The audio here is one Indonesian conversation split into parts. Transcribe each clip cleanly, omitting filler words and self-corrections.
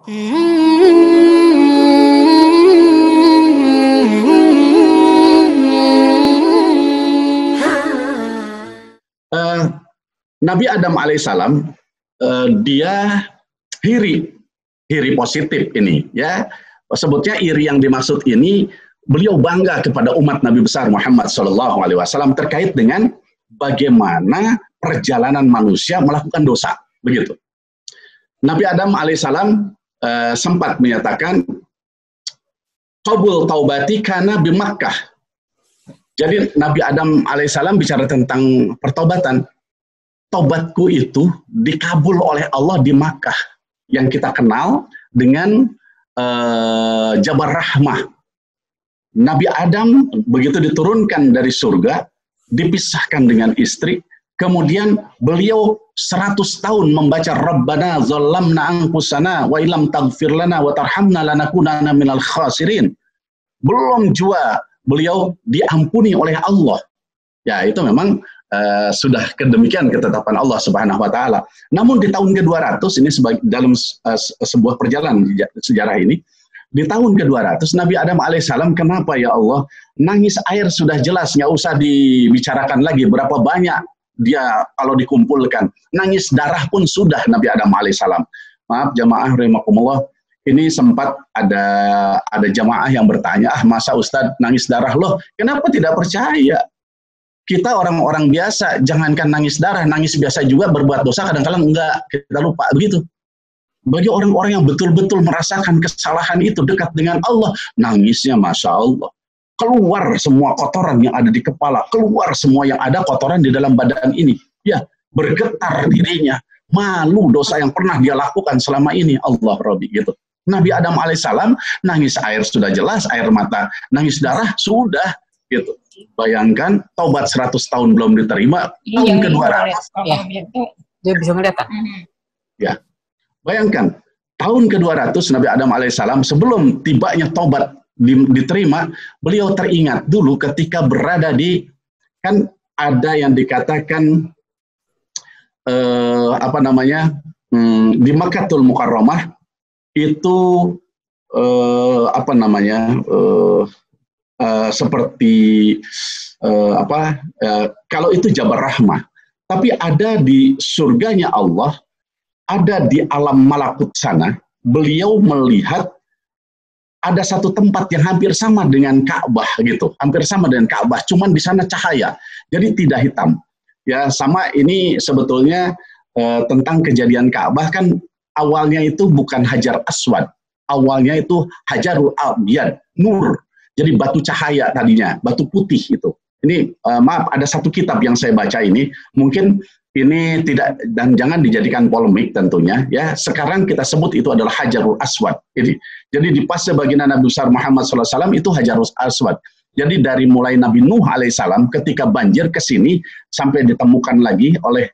Nabi Adam alaihissalam dia iri positif ini, ya. Sebutnya iri yang dimaksud ini, beliau bangga kepada umat Nabi besar Muhammad SAW terkait dengan bagaimana perjalanan manusia melakukan dosa, begitu. Nabi Adam alaihissalam sempat menyatakan, qabul taubati kana bi Makkah. Jadi Nabi Adam alaihissalam bicara tentang pertobatan. Taubatku itu dikabul oleh Allah di Makkah, yang kita kenal dengan Jabal Rahmah. Nabi Adam begitu diturunkan dari surga, dipisahkan dengan istri, kemudian beliau 100 tahun membaca Rabbana zalamna anfusana wa illam taghfir lana wa tarhamna lanakunanna minal khasirin. Belum jua beliau diampuni oleh Allah. Ya, itu memang sudah kedemikian ketetapan Allah Subhanahu wa taala. Namun di tahun ke-200 ini dalam sebuah perjalanan sejarah ini, di tahun ke-200 Nabi Adam alaihissalam, kenapa ya Allah, nangis air sudah jelas, nggak usah dibicarakan lagi berapa banyak dia kalau dikumpulkan. Nangis darah pun sudah Nabi Adam alaihissalam. Maaf jamaah rahimakumullah, ini sempat ada jamaah yang bertanya, masa Ustadz nangis darah, loh kenapa tidak percaya? Kita orang-orang biasa, jangankan nangis darah, nangis biasa juga berbuat dosa, kadang-kadang enggak, kita lupa, begitu. Bagi orang-orang yang betul-betul merasakan kesalahan itu dekat dengan Allah, nangisnya Masya Allah. Keluar semua kotoran yang ada di kepala, keluar semua yang ada kotoran di dalam badan ini. Ya, bergetar dirinya, malu dosa yang pernah dia lakukan selama ini, Allah Rabbi, gitu. Nabi Adam alaihissalam, nangis air sudah jelas, air mata, nangis darah sudah, gitu. Bayangkan taubat 100 tahun belum diterima, tahun ke-200. Dia bisa melihat. Ya. Bayangkan tahun ke-200 Nabi Adam alaihissalam sebelum tibanya taubat diterima, beliau teringat dulu ketika berada di, kan ada yang dikatakan di Makkahul Mukarramah itu seperti kalau itu Jabal Rahmah, tapi ada di surganya Allah, ada di alam malakut sana, beliau melihat ada satu tempat yang hampir sama dengan Ka'bah gitu, hampir sama dengan Ka'bah, cuman di sana cahaya, jadi tidak hitam. Ya, sama ini sebetulnya tentang kejadian Ka'bah, kan awalnya itu bukan Hajar Aswad, awalnya itu Hajarul Abyad, nur. Jadi batu cahaya tadinya, batu putih itu. Ini maaf, ada satu kitab yang saya baca ini, mungkin ini tidak, dan jangan dijadikan polemik tentunya, ya. Sekarang kita sebut itu adalah Hajarul Aswad. Jadi di fase baginda Nabi besar Muhammad SAW itu Hajarul Aswad. Jadi dari mulai Nabi Nuh alaihissalam ketika banjir ke sini sampai ditemukan lagi oleh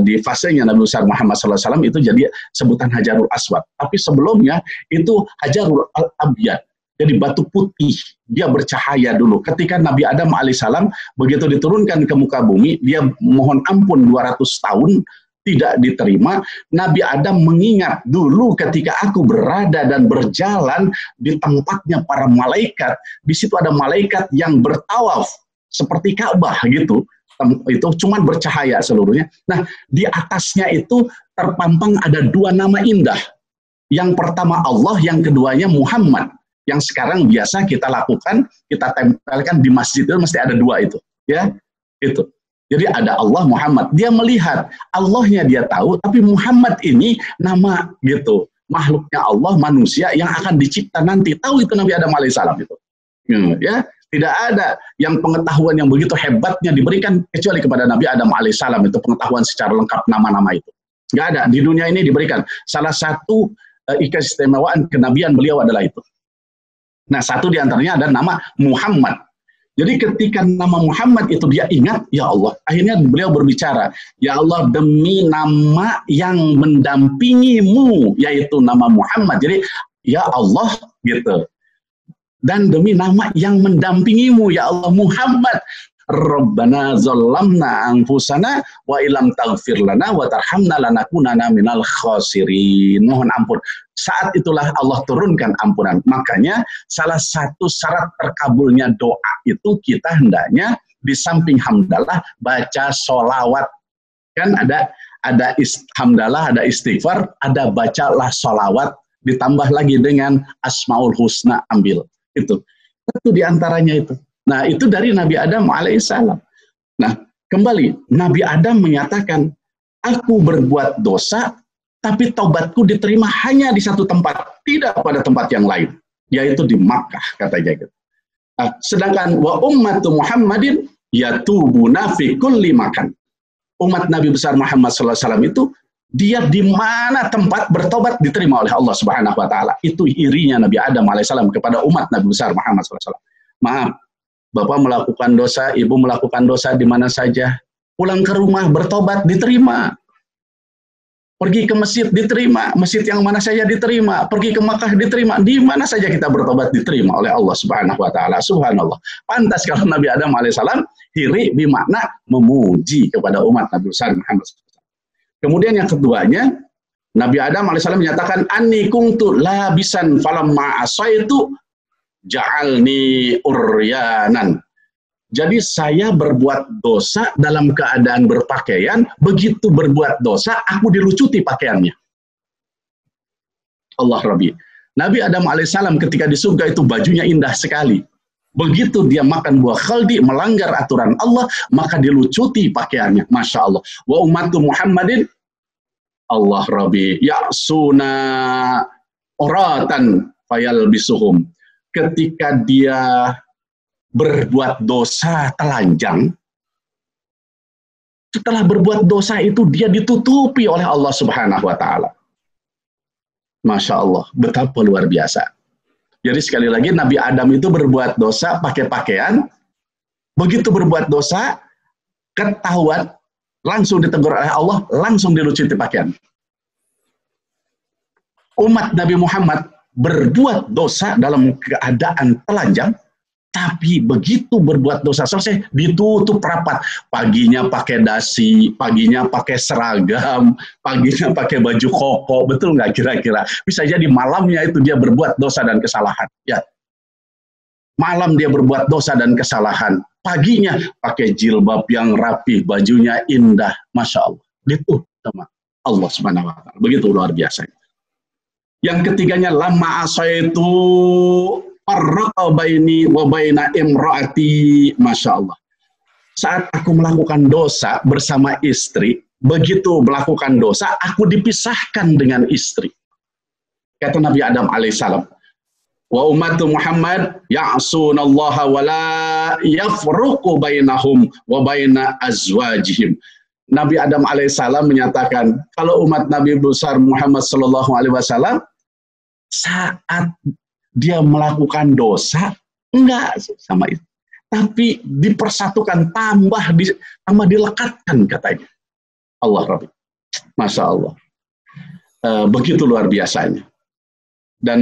di fasenya Nabi besar Muhammad SAW itu jadi sebutan Hajarul Aswad. Tapi sebelumnya itu Hajarul Abyad. Jadi batu putih, dia bercahaya dulu. Ketika Nabi Adam alaihissalam begitu diturunkan ke muka bumi, dia mohon ampun 200 tahun tidak diterima. Nabi Adam mengingat dulu ketika aku berada dan berjalan di tempatnya para malaikat, di situ ada malaikat yang bertawaf seperti Ka'bah gitu. Itu cuma bercahaya seluruhnya. Nah, di atasnya itu terpampang ada 2 nama indah. Yang pertama Allah, yang keduanya Muhammad. Yang sekarang biasa kita lakukan, kita tempelkan di masjid itu mesti ada 2 itu, ya, itu. Jadi ada Allah, Muhammad. Dia melihat Allahnya dia tahu, tapi Muhammad ini nama gitu, makhluknya Allah, manusia yang akan dicipta nanti. Tahu itu Nabi Adam alaihissalam itu, ya. Tidak ada yang pengetahuan yang begitu hebatnya diberikan kecuali kepada Nabi Adam alaihissalam, itu pengetahuan secara lengkap nama-nama itu. Nggak ada di dunia ini diberikan. Salah satu keistimewaan kenabian beliau adalah itu. Nah, satu diantaranya ada nama Muhammad. Jadi ketika nama Muhammad itu dia ingat, ya Allah, akhirnya beliau berbicara, ya Allah, demi nama yang mendampingimu, yaitu nama Muhammad. Jadi, ya Allah, gitu. Dan demi nama yang mendampingimu, ya Allah, Muhammad. Rabbana zalamna anfusana wa ilam taghfir lana wa tarhamna lanakunanna minal khasirin. Mohon ampun. Saat itulah Allah turunkan ampunan. Makanya salah satu syarat terkabulnya doa itu kita hendaknya di samping hamdalah baca sholawat. Kan ada hamdalah, ada istighfar, ada bacalah sholawat, ditambah lagi dengan asmaul husna, ambil. Itu diantaranya itu. Nah, itu dari Nabi Adam alaihissalam. Nah, kembali, Nabi Adam menyatakan, aku berbuat dosa, tapi taubatku diterima hanya di satu tempat, tidak pada tempat yang lain, yaitu di Makkah, katanya gitu. Nah, sedangkan wa ummatu Muhammadin yatubuna fi kulli makan. Umat Nabi besar Muhammad SAW itu, dia di mana tempat bertobat diterima oleh Allah Subhanahu Wa Taala. Itu irinya Nabi Adam alaihissalam kepada umat Nabi besar Muhammad SAW. Maaf, Bapak melakukan dosa, Ibu melakukan dosa di mana saja. Pulang ke rumah bertobat diterima. Pergi ke masjid diterima, masjid yang mana saja diterima. Pergi ke Makkah diterima, di mana saja kita bertobat diterima oleh Allah Subhanahu Wa Taala. Subhanallah. Pantas kalau Nabi Adam alaihissalam iri bermakna memuji kepada umat Nabi besar Muhammad SAW. Kemudian yang keduanya, Nabi Adam alaihissalam menyatakan anni kuntu labisan falamma asaitu ja'alni uryanan. Jadi saya berbuat dosa dalam keadaan berpakaian, begitu berbuat dosa aku dilucuti pakaiannya. Allah Rabbi. Nabi Adam alaihissalam ketika di surga itu bajunya indah sekali. Begitu dia makan buah khaldi, melanggar aturan Allah, maka dilucuti pakaiannya. Masya Allah. Wa ummatu Muhammadin, Allah Rabbi, ya'suna oratan fayalbisuhum. Ketika dia berbuat dosa telanjang, setelah berbuat dosa itu dia ditutupi oleh Allah Subhanahu Wa Taala. Masya Allah, betapa luar biasa. Jadi sekali lagi Nabi Adam itu berbuat dosa pakai pakaian, begitu berbuat dosa ketahuan, langsung ditegur oleh Allah, langsung dilucuti pakaian. Umat Nabi Muhammad berbuat dosa dalam keadaan telanjang, tapi begitu berbuat dosa selesai ditutup rapat. Paginya pakai dasi, paginya pakai seragam, paginya pakai baju koko, betul nggak kira-kira? Bisa jadi malamnya itu dia berbuat dosa dan kesalahan. Ya, malam dia berbuat dosa dan kesalahan. Paginya pakai jilbab yang rapi, bajunya indah, masya Allah. Ditutup sama Allah Subhanahu Wa Taala. Begitu luar biasa. Yang ketiganya lama asaitu farraqa baini wa baina imraati, masya Allah. Saat aku melakukan dosa bersama istri, begitu melakukan dosa aku dipisahkan dengan istri. Kata Nabi Adam alaihissalam, wa ummatu Muhammad ya'sunallaha wa la yafruqu bainahum wa baina azwajihim. Nabi Adam alaihissalam menyatakan kalau umat Nabi besar Muhammad sallallahu alaihi wasallam saat dia melakukan dosa enggak sama itu, tapi dipersatukan, tambah dilekatkan katanya. Allah Rabbi, masya Allah, begitu luar biasanya. Dan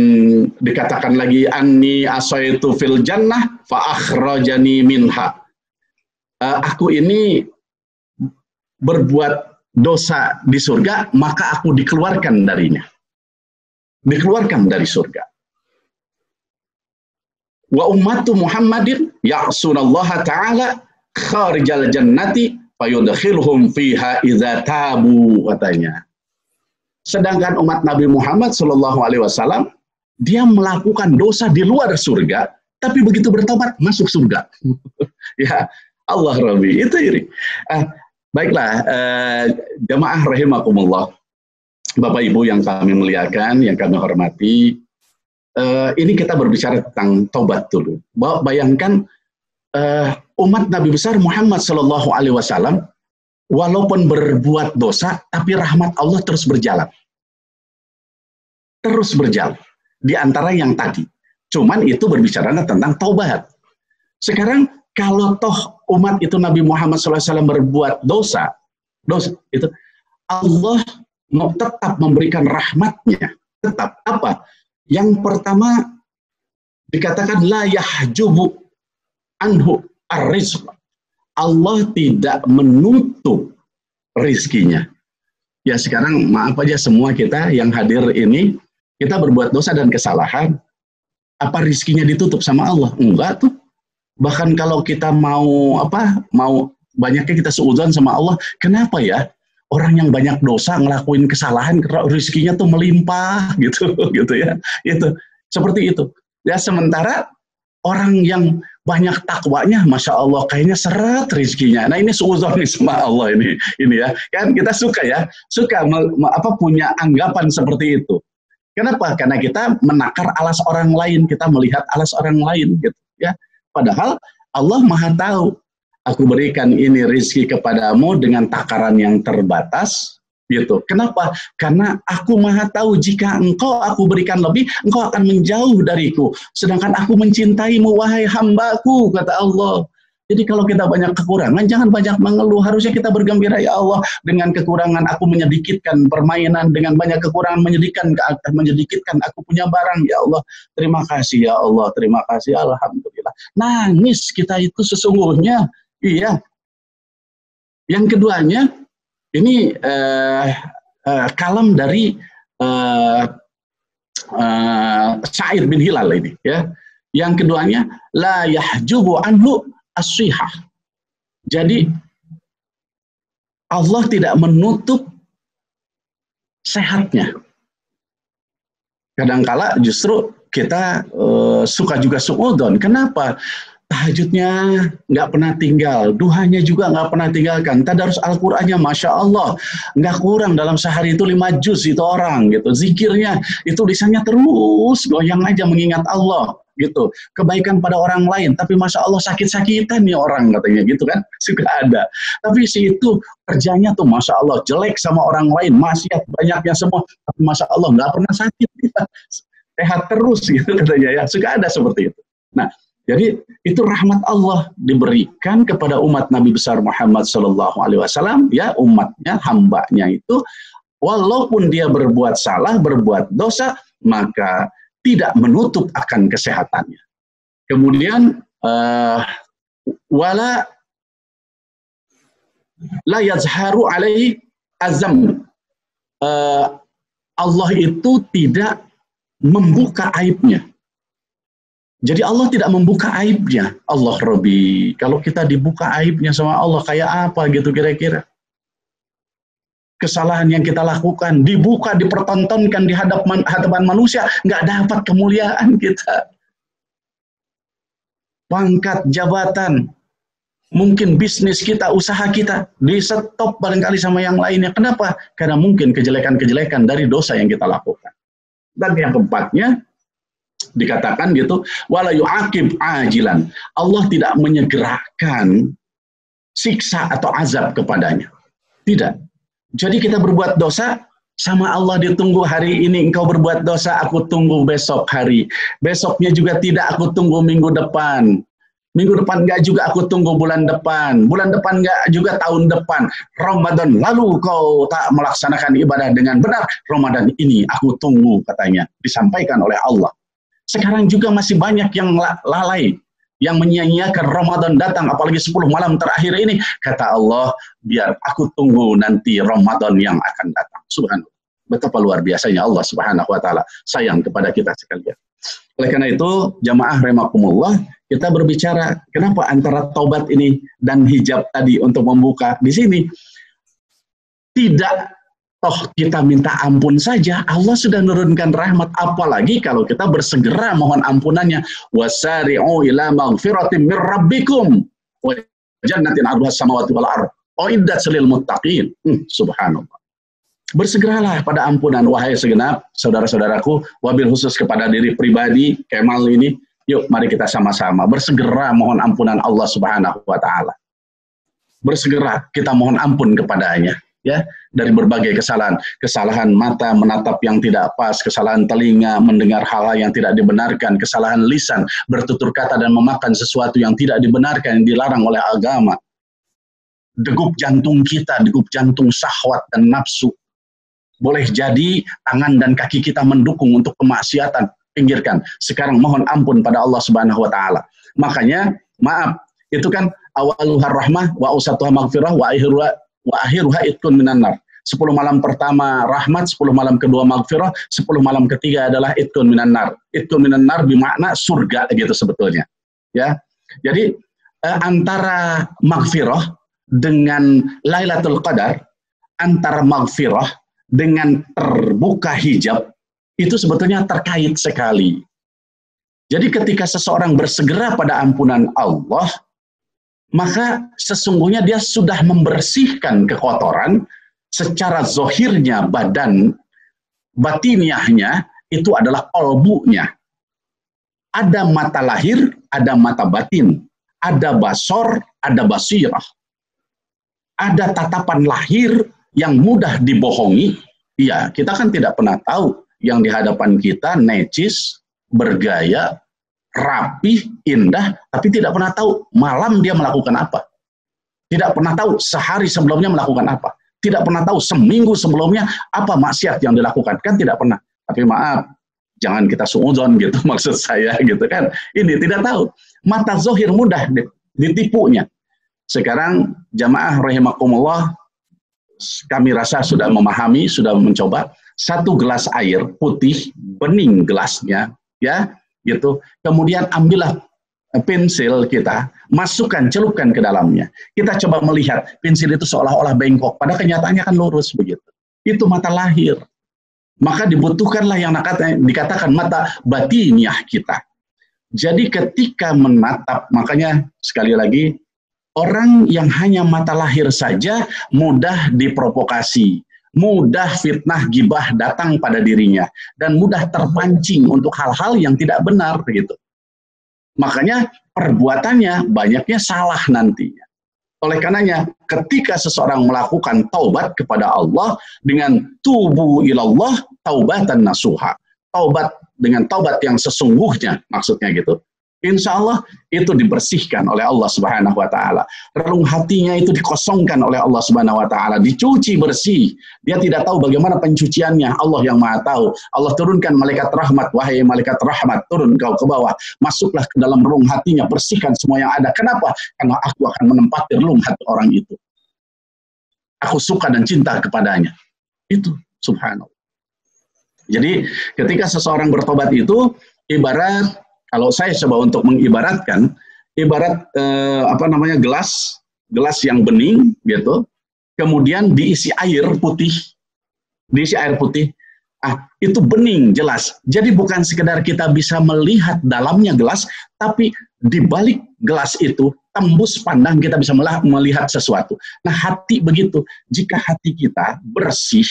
dikatakan lagi anni asaitu fil jannah fa akhrajani minha. Aku ini berbuat dosa di surga, maka aku dikeluarkan darinya. Dikeluarkan dari surga. Wa ummatu Muhammadin ya'sunallaha ta'ala kharijal jannati fayudkhilhum fiha idza tabu, katanya. Sedangkan umat Nabi Muhammad sallallahu alaihi wasallam dia melakukan dosa di luar surga, tapi begitu bertobat masuk surga. Ya Allah Rabbi, itu iri. Baiklah, jamaah rahimakumullah, Bapak Ibu yang kami muliakan, yang kami hormati, ini kita berbicara tentang taubat dulu. Bayangkan umat Nabi besar Muhammad Sallallahu Alaihi Wasallam, walaupun berbuat dosa, tapi rahmat Allah terus berjalan. Terus berjalan. Di antara yang tadi. Cuman itu berbicara tentang taubat. Sekarang kalau toh umat itu Nabi Muhammad SAW berbuat dosa itu Allah mau tetap memberikan rahmatnya. Tetap apa? Yang pertama dikatakan la yahjubu anhu ar-rizq. Allah tidak menutup rizkinya. Ya sekarang maaf aja semua kita yang hadir ini, kita berbuat dosa dan kesalahan, apa rizkinya ditutup sama Allah? Enggak tuh. Bahkan kalau kita mau banyaknya kita seuzon sama Allah, kenapa ya orang yang banyak dosa ngelakuin kesalahan rizkinya tuh melimpah gitu gitu ya. Itu seperti itu. Ya sementara orang yang banyak takwanya, masya Allah, kayaknya seret rizkinya. Nah ini seuzon sama Allah ini ya. Kan kita suka punya anggapan seperti itu. Kenapa? Karena kita menakar alas orang lain, kita melihat alas orang lain gitu ya. Padahal Allah Maha tahu. Aku berikan ini rizki kepadamu dengan takaran yang terbatas, gitu. Kenapa? Karena aku Maha tahu jika engkau aku berikan lebih, engkau akan menjauh dariku. Sedangkan aku mencintaimu, wahai hambaku, kata Allah. Jadi kalau kita banyak kekurangan, jangan banyak mengeluh. Harusnya kita bergembira, ya Allah, dengan kekurangan aku menyedikitkan permainan, dengan banyak kekurangan menyedikitkan aku punya barang, ya Allah. Terima kasih, ya Allah. Terima kasih, alhamdulillah. Nangis kita itu sesungguhnya. Iya. Yang keduanya, ini kalam dari Sa'id bin Hilal ini, ya. Yang keduanya, la yahjubu anhu as-sihah. Jadi Allah tidak menutup sehatnya. Kadangkala justru kita suka juga suudzon. Kenapa? Tahajudnya nggak pernah tinggal, duhanya juga nggak pernah tinggalkan, tadarus Al-Qur'annya Masya Allah nggak kurang dalam sehari itu 5 juz itu orang gitu, zikirnya itu lisannya terus goyang aja mengingat Allah gitu, kebaikan pada orang lain, tapi Masya Allah sakit-sakitan nih orang katanya gitu kan, suka ada, tapi si itu kerjanya tuh Masya Allah jelek sama orang lain, maksiat banyaknya semua, tapi Masya Allah nggak pernah sakit, sehat terus gitu katanya ya, suka ada seperti itu. Nah, jadi itu rahmat Allah diberikan kepada umat Nabi besar Muhammad SAW, ya umatnya, hambanya itu, walaupun dia berbuat salah, berbuat dosa, maka tidak menutup akan kesehatannya. Kemudian wala la yazharu alaihi azam, Allah itu tidak membuka aibnya. Jadi Allah tidak membuka aibnya. Allah Rabbi, kalau kita dibuka aibnya sama Allah kayak apa gitu kira-kira? Kesalahan yang kita lakukan dibuka, dipertontonkan di hadapan manusia, nggak dapat kemuliaan kita. Pangkat, jabatan, mungkin bisnis kita, usaha kita di stop barangkali sama yang lainnya. Kenapa? Karena mungkin kejelekan-kejelekan dari dosa yang kita lakukan. Dan yang keempatnya dikatakan gitu, wala yu'aqib ajilan. Allah tidak menyegerakan siksa atau azab kepadanya. Tidak. Jadi kita berbuat dosa, sama Allah ditunggu hari ini engkau berbuat dosa, aku tunggu besok hari. Besoknya juga tidak, aku tunggu minggu depan. Minggu depan enggak juga, aku tunggu bulan depan. Bulan depan enggak juga, tahun depan. Ramadan lalu kau tak melaksanakan ibadah dengan benar. Ramadan ini aku tunggu, katanya. Disampaikan oleh Allah. Sekarang juga masih banyak yang lalai, yang menyia-nyiakan Ramadan datang, apalagi 10 malam terakhir ini. Kata Allah, biar aku tunggu nanti Ramadan yang akan datang. Subhanallah. Betapa luar biasanya Allah Subhanahu wa Ta'ala sayang kepada kita sekalian. Oleh karena itu, jamaah rahimakumullah, kita berbicara kenapa antara taubat ini dan hijab tadi untuk membuka di sini. Tidak. Toh kita minta ampun saja, Allah sudah menurunkan rahmat, apalagi kalau kita bersegera mohon ampunannya. Wasari'u ila maghfiratin mir rabbikum wa jannatin 'arduhas samawati wal ardh uiddat lil muttaqin. Subhanallah. Bersegeralah pada ampunan, wahai segenap saudara-saudaraku, wabil khusus kepada diri pribadi Kemal ini, yuk mari kita sama-sama bersegera mohon ampunan Allah Subhanahu wa Ta'ala. Bersegera kita mohon ampun kepadanya. Ya, dari berbagai kesalahan mata menatap yang tidak pas, kesalahan telinga mendengar hal-hal yang tidak dibenarkan, kesalahan lisan bertutur kata dan memakan sesuatu yang tidak dibenarkan, yang dilarang oleh agama, degup jantung kita, degup jantung syahwat dan nafsu. Boleh jadi tangan dan kaki kita mendukung untuk kemaksiatan, pinggirkan. Sekarang mohon ampun pada Allah Subhanahu wa Ta'ala. Makanya maaf, itu kan awaluha rahmah wa ausatuha maghfirah wa akhiruha itqun minan nar. 10 malam pertama rahmat, 10 malam kedua maghfirah, 10 malam ketiga adalah itqun minan nar. Itqun minan nar bermakna surga gitu sebetulnya. Ya. Jadi antara maghfirah dengan Lailatul Qadar, antara maghfirah dengan terbuka hijab, itu sebetulnya terkait sekali. Jadi ketika seseorang bersegera pada ampunan Allah, maka sesungguhnya dia sudah membersihkan kekotoran secara zohirnya badan, batiniahnya itu adalah qalbunya. Ada mata lahir, ada mata batin, ada basor, ada basirah. Ada tatapan lahir yang mudah dibohongi. Iya, kita kan tidak pernah tahu yang di hadapan kita necis, bergaya, rapih, indah, tapi tidak pernah tahu malam dia melakukan apa. Tidak pernah tahu sehari sebelumnya melakukan apa. Tidak pernah tahu seminggu sebelumnya apa maksiat yang dilakukan. Kan tidak pernah. Tapi maaf, jangan kita suudzon gitu maksud saya gitu kan. Ini tidak tahu. Mata zohir mudah ditipunya. Sekarang jamaah rahimakumullah, kami rasa sudah memahami, sudah mencoba. 1 gelas air putih, bening gelasnya, ya, gitu. Kemudian ambillah pensil kita, masukkan, celupkan ke dalamnya. Kita coba melihat pensil itu seolah-olah bengkok, pada kenyataannya kan lurus begitu. Itu mata lahir. Maka dibutuhkanlah yang dikatakan mata batiniah kita. Jadi ketika menatap, makanya sekali lagi, orang yang hanya mata lahir saja mudah diprovokasi, mudah fitnah gibah datang pada dirinya, dan mudah terpancing untuk hal-hal yang tidak benar begitu. Makanya perbuatannya banyaknya salah nantinya. Oleh karenanya, ketika seseorang melakukan taubat kepada Allah dengan tubu ilallah taubatan nasuha, taubat dengan taubat yang sesungguhnya, maksudnya gitu, insya Allah itu dibersihkan oleh Allah Subhanahu wa Ta'ala. Relung hatinya itu dikosongkan oleh Allah Subhanahu wa Ta'ala, dicuci bersih. Dia tidak tahu bagaimana pencuciannya, Allah yang Maha tahu. Allah turunkan malaikat rahmat, wahai malaikat rahmat, turun kau ke bawah, masuklah ke dalam relung hatinya, bersihkan semua yang ada. Kenapa? Karena aku akan menempati relung hati orang itu. Aku suka dan cinta kepadanya. Itu subhanallah. Jadi ketika seseorang bertobat itu ibarat, kalau saya coba untuk mengibaratkan, ibarat gelas yang bening gitu, kemudian diisi air putih, itu bening jelas. Jadi bukan sekedar kita bisa melihat dalamnya gelas, tapi di balik gelas itu tembus pandang kita bisa melihat sesuatu. Nah hati begitu, jika hati kita bersih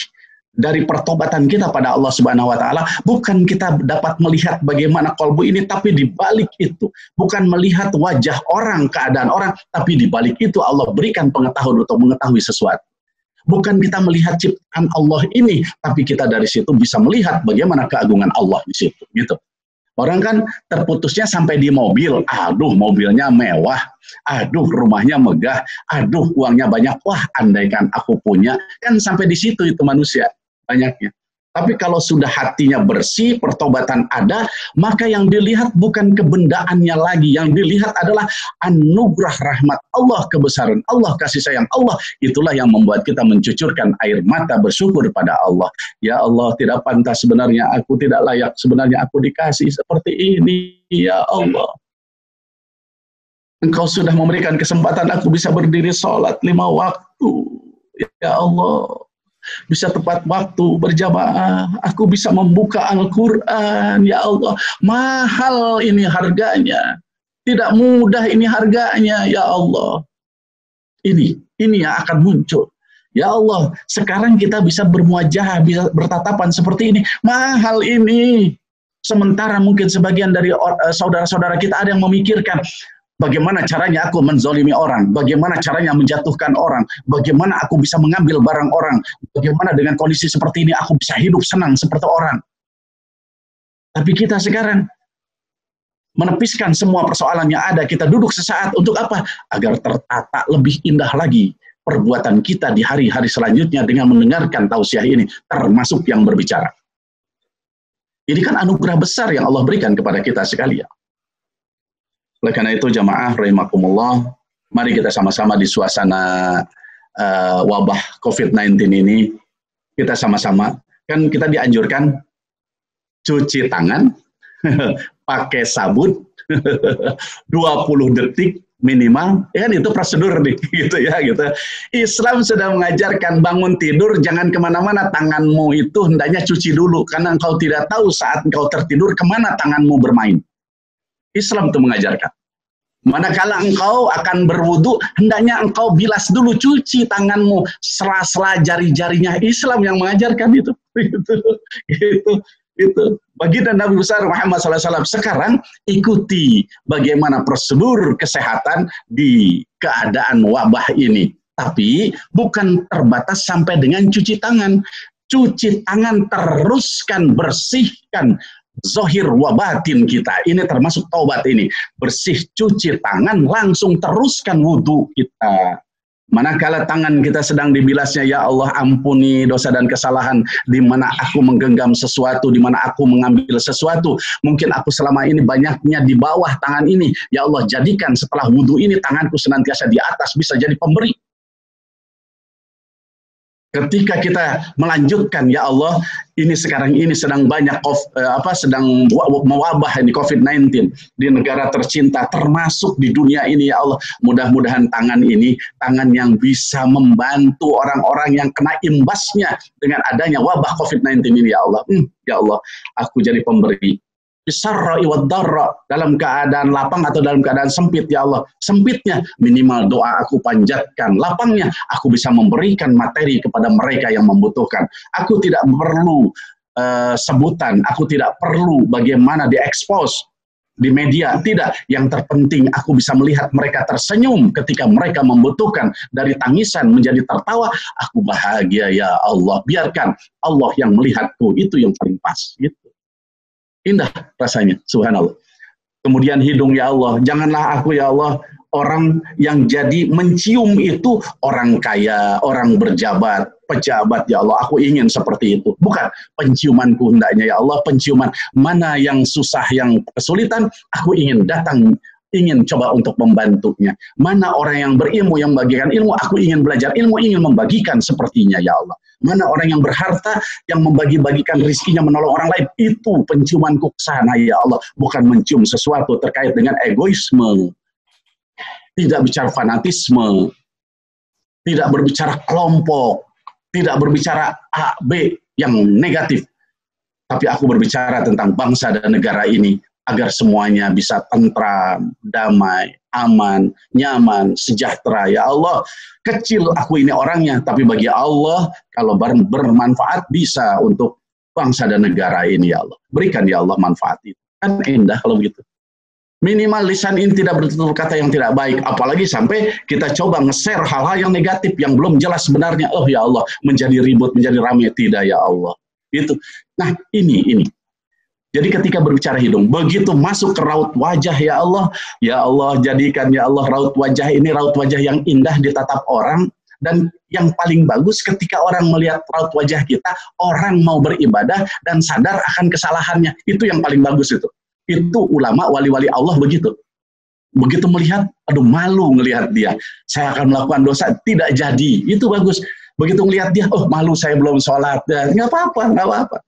dari pertobatan kita pada Allah Subhanahu wa Ta'ala, bukan kita dapat melihat bagaimana kolbu ini, tapi di balik itu bukan melihat wajah orang, keadaan orang, tapi di balik itu Allah berikan pengetahuan untuk mengetahui sesuatu. Bukan kita melihat ciptaan Allah ini, tapi kita dari situ bisa melihat bagaimana keagungan Allah di situ, gitu. Orang kan terputusnya sampai di mobil, aduh mobilnya mewah, aduh rumahnya megah, aduh uangnya banyak, wah andaikan aku punya, kan sampai di situ itu manusia banyaknya. Tapi kalau sudah hatinya bersih, pertobatan ada, maka yang dilihat bukan kebendaannya lagi, yang dilihat adalah anugerah rahmat Allah, kebesaran Allah, kasih sayang Allah. Itulah yang membuat kita mencucurkan air mata bersyukur pada Allah. Ya Allah, tidak pantas sebenarnya, aku tidak layak sebenarnya aku dikasih seperti ini, ya Allah. Engkau sudah memberikan kesempatan aku bisa berdiri sholat 5 waktu, ya Allah. Bisa tepat waktu berjamaah, aku bisa membuka Al-Quran, ya Allah, mahal ini harganya, tidak mudah ini harganya, ya Allah. Ini yang akan muncul. Ya Allah, sekarang kita bisa bermuajah, bisa bertatapan seperti ini, mahal ini. Sementara mungkin sebagian dari saudara-saudara kita ada yang memikirkan, bagaimana caranya aku menzolimi orang, bagaimana caranya menjatuhkan orang, bagaimana aku bisa mengambil barang orang, bagaimana dengan kondisi seperti ini aku bisa hidup senang seperti orang. Tapi kita sekarang menepiskan semua persoalan yang ada, kita duduk sesaat untuk apa? Agar tertata lebih indah lagi perbuatan kita di hari-hari selanjutnya dengan mendengarkan tausiah ini, termasuk yang berbicara. Ini kan anugerah besar yang Allah berikan kepada kita sekalian. Oleh karena itu jamaah rahimakumullah, Mari kita sama-sama di suasana wabah COVID-19 ini, kita sama-sama, kan kita dianjurkan cuci tangan, pakai sabun, 20 detik minimal, ya kan itu prosedur nih, gitu ya, gitu. Islam sudah mengajarkan bangun tidur, jangan kemana-mana, tanganmu itu hendaknya cuci dulu, karena engkau tidak tahu saat engkau tertidur kemana tanganmu bermain. Islam itu mengajarkan. Manakala engkau akan berwudu, hendaknya engkau bilas dulu, cuci tanganmu, sela-sela jari-jarinya. Islam yang mengajarkan itu. Gitu. Baginda Nabi besar Muhammad SAW. Sekarang ikuti bagaimana prosedur kesehatan di keadaan wabah ini. Tapi bukan terbatas sampai dengan cuci tangan. Cuci tangan, teruskan, bersihkan zahir wa batin kita. Ini termasuk taubat ini. Bersih, cuci tangan, langsung teruskan wudhu kita. Manakala tangan kita sedang dibilasnya, ya Allah ampuni dosa dan kesalahan, di mana aku menggenggam sesuatu, di mana aku mengambil sesuatu, mungkin aku selama ini banyaknya di bawah tangan ini, ya Allah jadikan setelah wudhu ini tanganku senantiasa di atas, bisa jadi pemberi. Ketika kita melanjutkan, ya Allah, ini sekarang ini sedang banyak sedang mewabah ini COVID-19 di negara tercinta, termasuk di dunia ini, ya Allah. Mudah-mudahan tangan ini, tangan yang bisa membantu orang-orang yang kena imbasnya dengan adanya wabah COVID-19 ini, ya Allah. Ya Allah, aku jadi pemberi. Bisarra'i wad-dharra, dalam keadaan lapang atau dalam keadaan sempit, ya Allah. Sempitnya minimal doa aku panjatkan, lapangnya aku bisa memberikan materi kepada mereka yang membutuhkan. Aku tidak perlu sebutan, aku tidak perlu bagaimana diekspos di media, tidak. Yang terpenting aku bisa melihat mereka tersenyum ketika mereka membutuhkan, dari tangisan menjadi tertawa. Aku bahagia, ya Allah. Biarkan Allah yang melihatku, itu yang paling pas, gitu. Indah rasanya, subhanallah. Kemudian hidung, ya Allah, janganlah aku, ya Allah, orang yang jadi mencium itu orang kaya, orang berjabat, pejabat, ya Allah, aku ingin seperti itu. Bukan penciumanku hendaknya, ya Allah, penciuman mana yang susah, yang kesulitan, aku ingin datang, ingin coba untuk membantunya. Mana orang yang berilmu, yang membagikan ilmu, aku ingin belajar ilmu, ingin membagikan sepertinya, ya Allah. Mana orang yang berharta, yang membagi-bagikan rizkinya, menolong orang lain, itu penciumanku ke sana, ya Allah. Bukan mencium sesuatu terkait dengan egoisme, tidak bicara fanatisme, tidak berbicara kelompok, tidak berbicara A, B yang negatif. Tapi aku berbicara tentang bangsa dan negara ini, agar semuanya bisa tentram, damai, aman, nyaman, sejahtera. Ya Allah, kecil aku ini orangnya, tapi bagi Allah, kalau bermanfaat bisa untuk bangsa dan negara ini, ya Allah. Berikan, ya Allah, manfaat itu. Kan indah kalau begitu. Minimal lisan ini tidak bertutur kata yang tidak baik, apalagi sampai kita coba nge-share hal-hal yang negatif, yang belum jelas sebenarnya. Oh ya Allah, menjadi ribut, menjadi ramai. Tidak, ya Allah. Itu. Nah, ini. Jadi ketika berbicara hidung, begitu masuk ke raut wajah, ya Allah jadikan, ya Allah, raut wajah ini raut wajah yang indah ditatap orang. Dan yang paling bagus ketika orang melihat raut wajah kita, orang mau beribadah dan sadar akan kesalahannya. Itu yang paling bagus itu. Itu ulama, wali-wali Allah begitu. Begitu melihat, aduh malu ngelihat dia, saya akan melakukan dosa, tidak jadi. Itu bagus. Begitu melihat dia, oh malu saya belum sholat, ya, nggak apa-apa.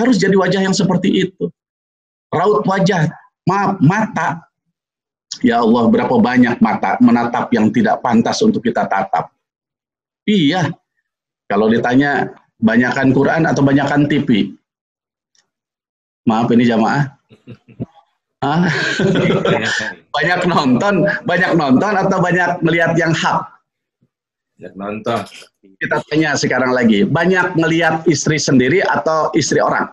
Harus jadi wajah yang seperti itu. Raut wajah, mata. Ya Allah, berapa banyak mata menatap yang tidak pantas untuk kita tatap. Iya, kalau ditanya banyakan Quran atau banyakan TV? Maaf ini jamaah. Banyak nonton atau banyak melihat yang hak? Banyak nonton. Kita tanya sekarang lagi, banyak melihat istri sendiri atau istri orang?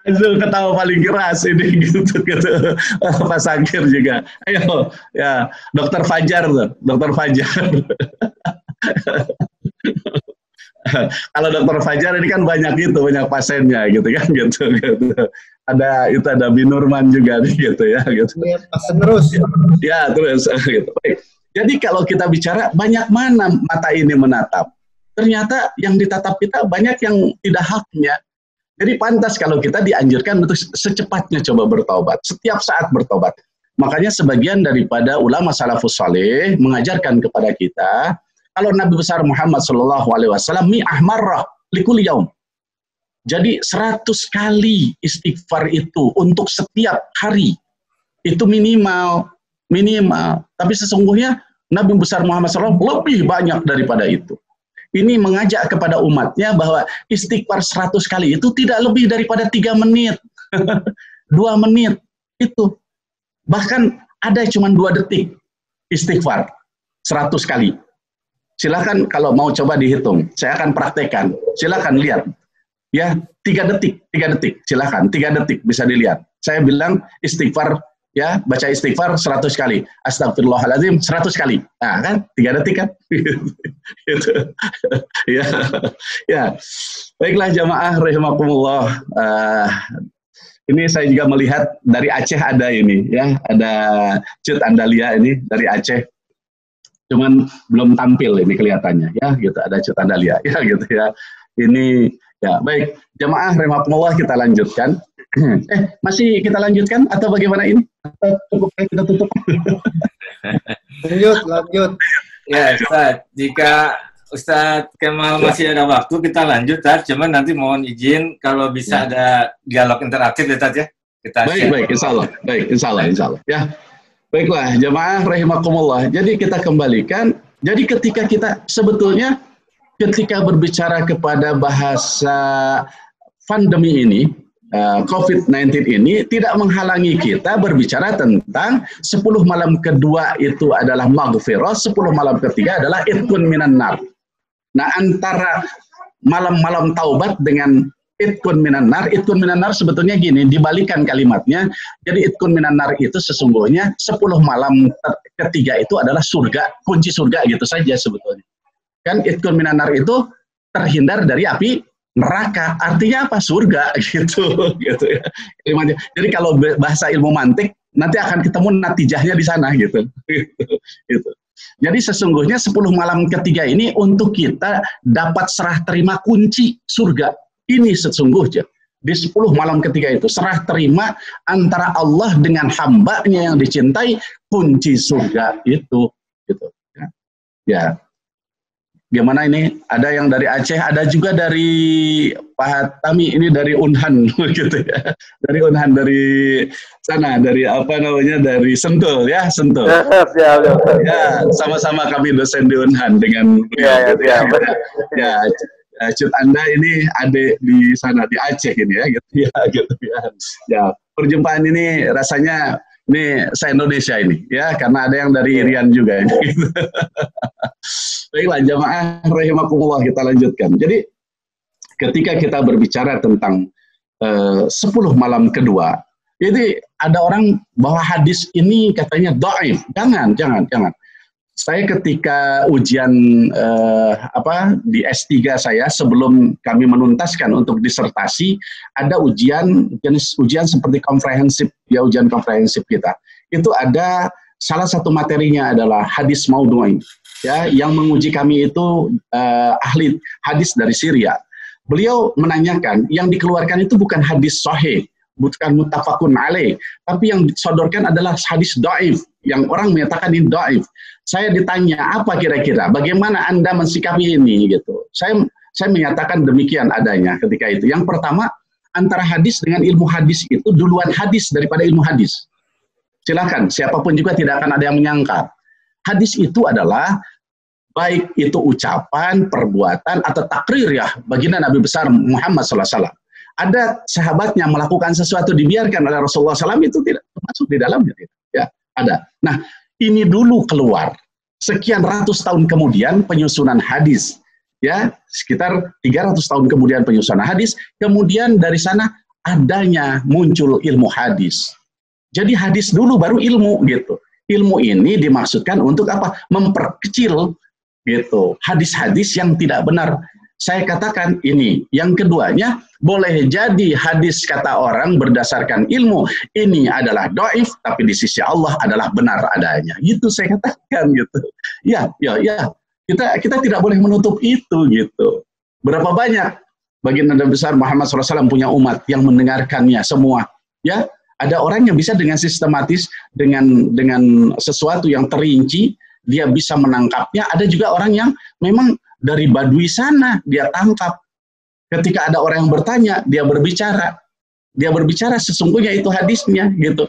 Itu ketawa paling keras ini, gitu. Pak Sagir juga. Ayo, ya, Dokter Fajar tuh, Dokter Fajar. Kalau Dokter Fajar ini kan banyak pasiennya, gitu kan, gitu. Ada Binurman juga, gitu ya, gitu. Terus. Ya, terus, gitu. Baik. Jadi kalau kita bicara banyak mana mata ini menatap, ternyata yang ditatap kita banyak yang tidak haknya. Jadi pantas kalau kita dianjurkan untuk secepatnya coba bertobat, setiap saat bertobat. Makanya sebagian daripada ulama salafus saleh mengajarkan kepada kita, kalau Nabi besar Muhammad SAW mi'ah marrah likul yaum. Jadi 100 kali istighfar itu untuk setiap hari. Itu minimal. Tapi sesungguhnya Nabi besar Muhammad SAW lebih banyak daripada itu. Ini mengajak kepada umatnya bahwa istighfar 100 kali itu tidak lebih daripada 3 menit. 2 menit. Itu. Bahkan ada cuma 2 detik istighfar 100 kali. Silakan kalau mau coba dihitung. Saya akan praktekkan. Silakan lihat. Ya, 3 detik, silakan, 3 detik bisa dilihat. Saya bilang istighfar, ya, baca istighfar 100 kali. Astagfirullahaladzim 100 kali. Nah, kan, 3 detik kan? Gitu. Ya. Ya. Baiklah jamaah rahimakumullah. Ini saya juga melihat dari Aceh ada ini, ya, ada Cut Andalia ini dari Aceh. Cuman belum tampil ini kelihatannya, ya, gitu. Ada Cut Andalia, ya, gitu ya. Ini ya, baik, jamaah rahimakumullah, kita lanjutkan. Masih kita lanjutkan atau bagaimana ini? Atau cukup kita tutup? Lanjut. Ya, Ustaz, jika Ustaz Kemal masih ada waktu, kita lanjut, Ustaz. Cuman nanti mohon izin kalau bisa ada dialog interaktif, Ustaz, ya. Kita baik, insya Allah. Ya, baiklah, jamaah rahimakumullah. Jadi kita kembalikan. Jadi ketika kita sebetulnya ketika berbicara kepada bahasa pandemi ini, COVID-19 ini tidak menghalangi kita berbicara tentang 10 malam kedua itu adalah maghfirah, 10 malam ketiga adalah itqun minan nar. Nah, antara malam-malam taubat dengan itqun minan nar sebetulnya gini, dibalikan kalimatnya. Jadi itqun minan nar itu sesungguhnya 10 malam ketiga itu adalah surga, kunci surga gitu saja sebetulnya. Kan itqun minan nar itu terhindar dari api neraka, artinya apa? Surga gitu ya. Jadi kalau bahasa ilmu mantik nanti akan ketemu natijahnya di sana gitu. Gitu. Jadi sesungguhnya 10 malam ketiga ini untuk kita dapat serah terima kunci surga. Ini sesungguhnya di 10 malam ketiga itu serah terima antara Allah dengan hambanya yang dicintai, kunci surga itu gitu. Ya. Gimana ini? Ada yang dari Aceh, ada juga dari Pak Tami, ini dari Unhan gitu ya. Dari Unhan, dari sana, dari apa namanya, dari Sentul ya, Sentul. Ya, sama-sama kami dosen di Unhan dengan beliau. Ya, Cut Anda ini adik di sana di Aceh ini ya, gitu ya, gitu ya. Ya, perjumpaan ini rasanya ini se-Indonesia ini ya, karena ada yang dari Irian juga ini. Gitu. Baiklah jamaah rahimakumullah, kita lanjutkan. Jadi ketika kita berbicara tentang 10 malam kedua, jadi ada orang bahwa hadis ini katanya dhaif. Jangan. Saya ketika ujian di S3 saya, sebelum kami menuntaskan untuk disertasi, ada jenis ujian seperti komprehensif, ya, ujian komprehensif kita. Itu ada salah satu materinya adalah hadis maudhu'i. Ya, yang menguji kami itu ahli hadis dari Syria. Beliau menanyakan, yang dikeluarkan itu bukan hadis sahih, bukan muttafaqun alaih, tapi yang disodorkan adalah hadis dhaif, yang orang menyatakan ini dhaif. Saya ditanya, apa kira-kira, bagaimana Anda mensikapi ini gitu. Saya menyatakan demikian adanya ketika itu. Yang pertama, antara hadis dengan ilmu hadis itu duluan hadis daripada ilmu hadis. Silakan, siapapun juga tidak akan ada yang menyangka. Hadis itu adalah baik itu ucapan, perbuatan, atau takrir ya, baginda Nabi besar Muhammad SAW. Ada sahabatnya melakukan sesuatu dibiarkan oleh Rasulullah SAW, itu tidak termasuk di dalamnya. Ya, ada. Nah, ini dulu keluar. Sekian ratus tahun kemudian penyusunan hadis. Ya, sekitar 300 tahun kemudian penyusunan hadis. Kemudian dari sana adanya muncul ilmu hadis. Jadi hadis dulu baru ilmu gitu. Ilmu ini dimaksudkan untuk apa? Memperkecil gitu hadis-hadis yang tidak benar. Saya katakan ini. Yang keduanya, boleh jadi hadis kata orang berdasarkan ilmu ini adalah dhaif, tapi di sisi Allah adalah benar adanya. Gitu saya katakan gitu. Ya. Kita tidak boleh menutup itu gitu. Berapa banyak baginda Nabi besar Muhammad SAW punya umat yang mendengarkannya semua. Ya, Ada orang yang bisa dengan sistematis, dengan sesuatu yang terinci, dia bisa menangkapnya. Ada juga orang yang memang dari Badui sana dia tangkap. Ketika ada orang yang bertanya, dia berbicara. Dia berbicara sesungguhnya itu hadisnya gitu.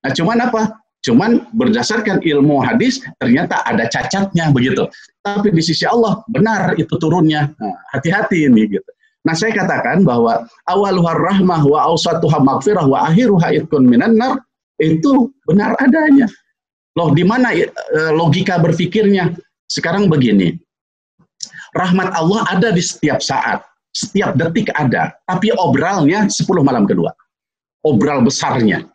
Nah, cuman apa? Cuman berdasarkan ilmu hadis ternyata ada cacatnya begitu. Tapi di sisi Allah benar itu turunnya. Nah, hati-hati ini gitu. Nah, saya katakan bahwa awaluhar rahmah wa awsatuha maghfirah wa akhiruha itqun minan nar, itu benar adanya. Loh, di mana logika berpikirnya? Sekarang begini. Rahmat Allah ada di setiap saat, setiap detik ada, tapi obralnya 10 malam kedua. Obral besarnya.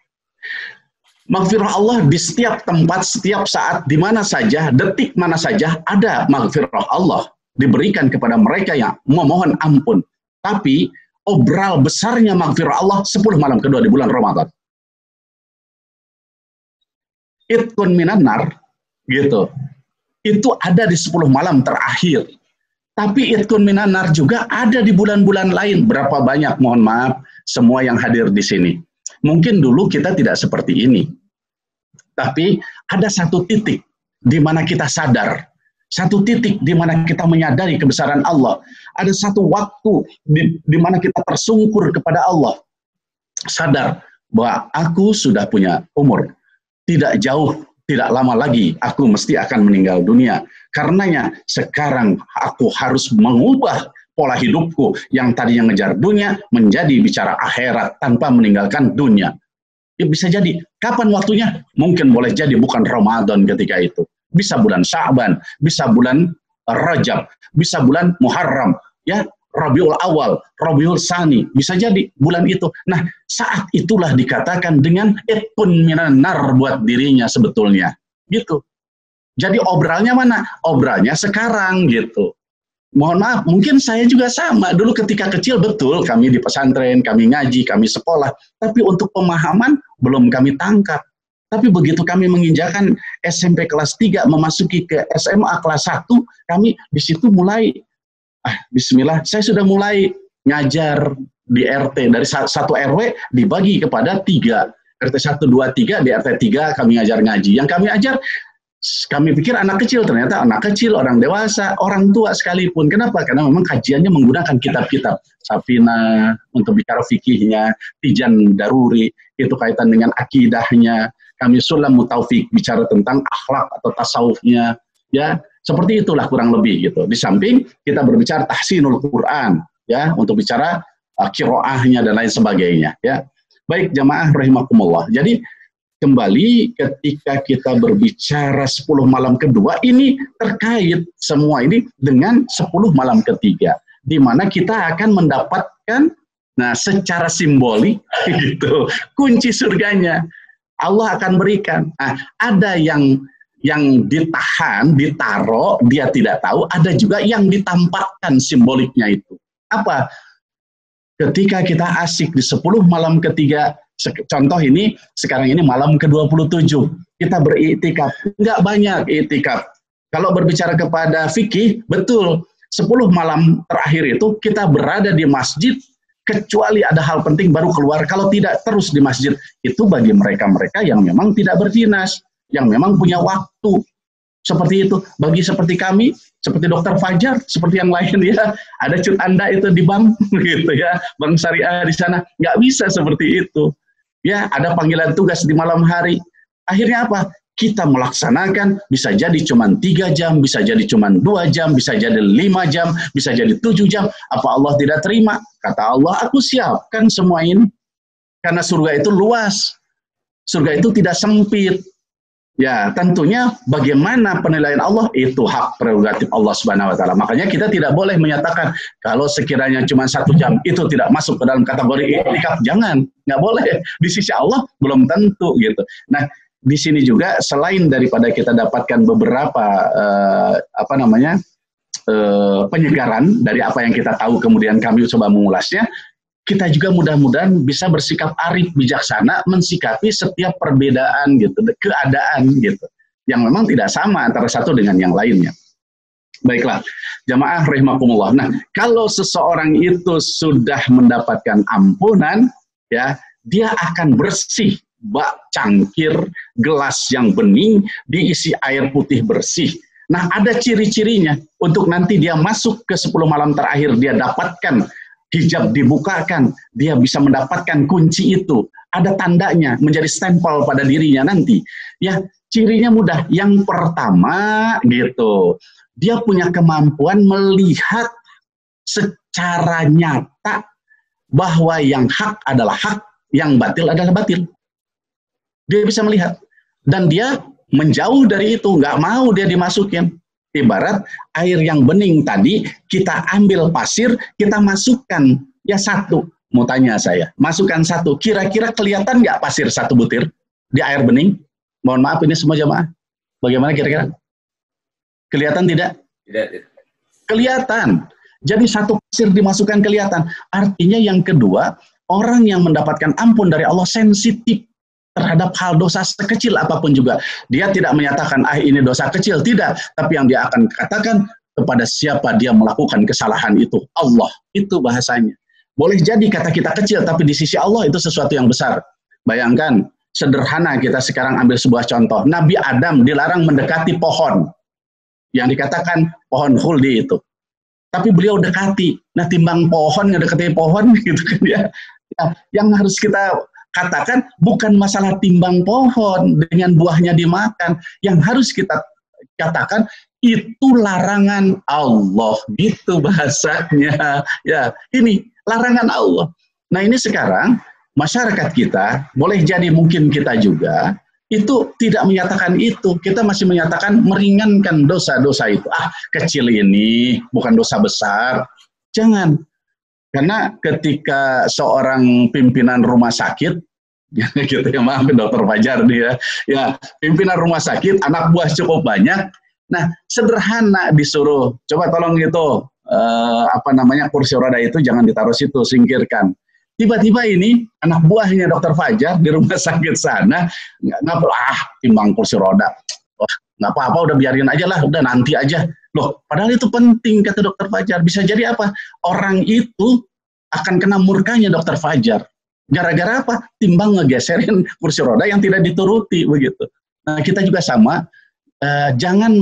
Maghfirah Allah di setiap tempat, setiap saat, di mana saja, detik mana saja, ada maghfirah Allah diberikan kepada mereka yang memohon ampun. Tapi obral besarnya maghfirah Allah 10 malam kedua di bulan Ramadan. Itqun minan nar, gitu. Itu ada di 10 malam terakhir. Tapi itqun minan nar juga ada di bulan-bulan lain. Berapa banyak, mohon maaf, semua yang hadir di sini. Mungkin dulu kita tidak seperti ini. Tapi ada satu titik di mana kita sadar. Satu titik di mana kita menyadari kebesaran Allah. Ada satu waktu di mana kita tersungkur kepada Allah. Sadar bahwa aku sudah punya umur. Tidak jauh, tidak lama lagi aku mesti akan meninggal dunia. Karenanya sekarang aku harus mengubah pola hidupku yang tadinya ngejar dunia menjadi bicara akhirat tanpa meninggalkan dunia. Ya, bisa jadi. Kapan waktunya? Mungkin boleh jadi bukan Ramadan ketika itu. Bisa bulan Sya'ban, bisa bulan Rajab, bisa bulan Muharram, ya, Rabiul Awal, Rabiul Tsani, bisa jadi bulan itu. Nah, saat itulah dikatakan dengan itqun minan nar buat dirinya sebetulnya. Gitu. Jadi obralnya mana? Obralnya sekarang gitu. Mohon maaf, mungkin saya juga sama. Dulu ketika kecil betul kami di pesantren, kami ngaji, kami sekolah. Tapi untuk pemahaman belum kami tangkap. Tapi begitu kami menginjakan SMP kelas 3 memasuki ke SMA kelas 1, kami di situ mulai, bismillah, saya sudah mulai ngajar di RT. Dari satu RW dibagi kepada 3. RT 1, 2, 3, di RT 3 kami ngajar ngaji. Yang kami ajar, kami pikir anak kecil, ternyata anak kecil, orang dewasa, orang tua sekalipun. Kenapa? Karena memang kajiannya menggunakan kitab-kitab. Safina untuk bicara fikihnya, Tijan Daruri, itu kaitan dengan akidahnya. Kami Sulam Mutaufik bicara tentang akhlak atau tasawufnya. Ya, seperti itulah kurang lebih gitu. Di samping kita berbicara tahsinul Quran, ya, untuk bicara qiraahnya dan lain sebagainya. Ya, baik jamaah rahimakumullah. Jadi kembali ketika kita berbicara 10 malam kedua, ini terkait semua ini dengan 10 malam ketiga, di mana kita akan mendapatkan, nah, secara simbolik gitu, kunci surganya. Allah akan berikan. Nah, ada yang ditahan, ditaruh, dia tidak tahu, ada juga yang ditampakkan simboliknya itu. Apa? Ketika kita asik di 10 malam ketiga, contoh ini, sekarang ini malam ke-27, kita beriktikaf, nggak banyak iktikaf. Kalau berbicara kepada fikih, betul, 10 malam terakhir itu kita berada di masjid, kecuali ada hal penting baru keluar, kalau tidak terus di masjid. Itu bagi mereka-mereka yang memang tidak berdinas, yang memang punya waktu. Seperti itu. Bagi seperti kami, seperti Dokter Fajar, seperti yang lain ya, ada cut Anda itu di bank, gitu ya, bank syariah di sana, nggak bisa seperti itu. Ya, ada panggilan tugas di malam hari. Akhirnya apa? Kita melaksanakan, bisa jadi cuma 3 jam, bisa jadi cuma 2 jam, bisa jadi 5 jam, bisa jadi 7 jam. Apa Allah tidak terima? Kata Allah, aku siapkan semua ini. Karena surga itu luas. Surga itu tidak sempit. Ya, tentunya bagaimana penilaian Allah itu hak prerogatif Allah Subhanahu wa taala. Makanya kita tidak boleh menyatakan kalau sekiranya cuma 1 jam itu tidak masuk ke dalam kategori iktikaf. Jangan, nggak boleh. Di sisi Allah belum tentu gitu. Nah, di sini juga selain daripada kita dapatkan beberapa penyegaran dari apa yang kita tahu, kemudian kami coba mengulasnya, kita juga mudah-mudahan bisa bersikap arif bijaksana mensikapi setiap perbedaan gitu, keadaan gitu, yang memang tidak sama antara satu dengan yang lainnya. Baiklah, jamaah rahimakumullah. Nah, kalau seseorang itu sudah mendapatkan ampunan, ya, dia akan bersih. Bak cangkir, gelas yang bening, diisi air putih bersih. Nah, ada ciri-cirinya untuk nanti dia masuk ke 10 malam terakhir, dia dapatkan hijab dibukakan, dia bisa mendapatkan kunci itu. Ada tandanya, menjadi stempel pada dirinya nanti. Ya, cirinya mudah. Yang pertama gitu, dia punya kemampuan melihat secara nyata bahwa yang hak adalah hak, yang batil adalah batil. Dia bisa melihat. Dan dia menjauh dari itu, nggak mau dia dimasukin. Ibarat air yang bening tadi, kita ambil pasir, kita masukkan. Ya satu, mau tanya saya, masukkan satu. Kira-kira kelihatan nggak pasir satu butir di air bening? Mohon maaf ini semua jamaah. Bagaimana kira-kira? Kelihatan tidak? Tidak. Kelihatan. Jadi satu pasir dimasukkan kelihatan. Artinya yang kedua, orang yang mendapatkan ampun dari Allah sensitif terhadap hal dosa sekecil apapun juga. Dia tidak menyatakan, ini dosa kecil. Tidak. Tapi yang dia akan katakan kepada siapa dia melakukan kesalahan itu. Allah. Itu bahasanya. Boleh jadi kata kita kecil, tapi di sisi Allah itu sesuatu yang besar. Bayangkan, sederhana kita sekarang ambil sebuah contoh. Nabi Adam dilarang mendekati pohon. Yang dikatakan pohon khuldi itu. Tapi beliau dekati. Nah, timbang pohon, ngedekati pohon, gitu kan ya. Yang harus kita katakan bukan masalah timbang pohon dengan buahnya dimakan. Yang harus kita katakan itu larangan Allah, gitu bahasanya. Ya, ini larangan Allah. Nah, ini sekarang masyarakat kita, boleh jadi mungkin kita juga itu tidak menyatakan itu. Kita masih menyatakan meringankan dosa-dosa itu. Kecil ini bukan dosa besar. Jangan. Karena ketika seorang pimpinan rumah sakit, gitu ya, maafin Dokter Fajar dia, ya pimpinan rumah sakit, anak buah cukup banyak. Nah, sederhana disuruh, coba tolong gitu, kursi roda itu jangan ditaruh situ, singkirkan. Tiba-tiba ini anak buahnya Dokter Fajar di rumah sakit sana, nggak perlu, timbang kursi roda, nggak apa-apa, udah biarin aja lah, udah nanti aja. Loh, padahal itu penting, kata Dokter Fajar. Bisa jadi apa? Orang itu akan kena murkanya Dokter Fajar. Gara-gara apa? Timbang ngegeserin kursi roda yang tidak dituruti, begitu. Nah, kita juga sama, jangan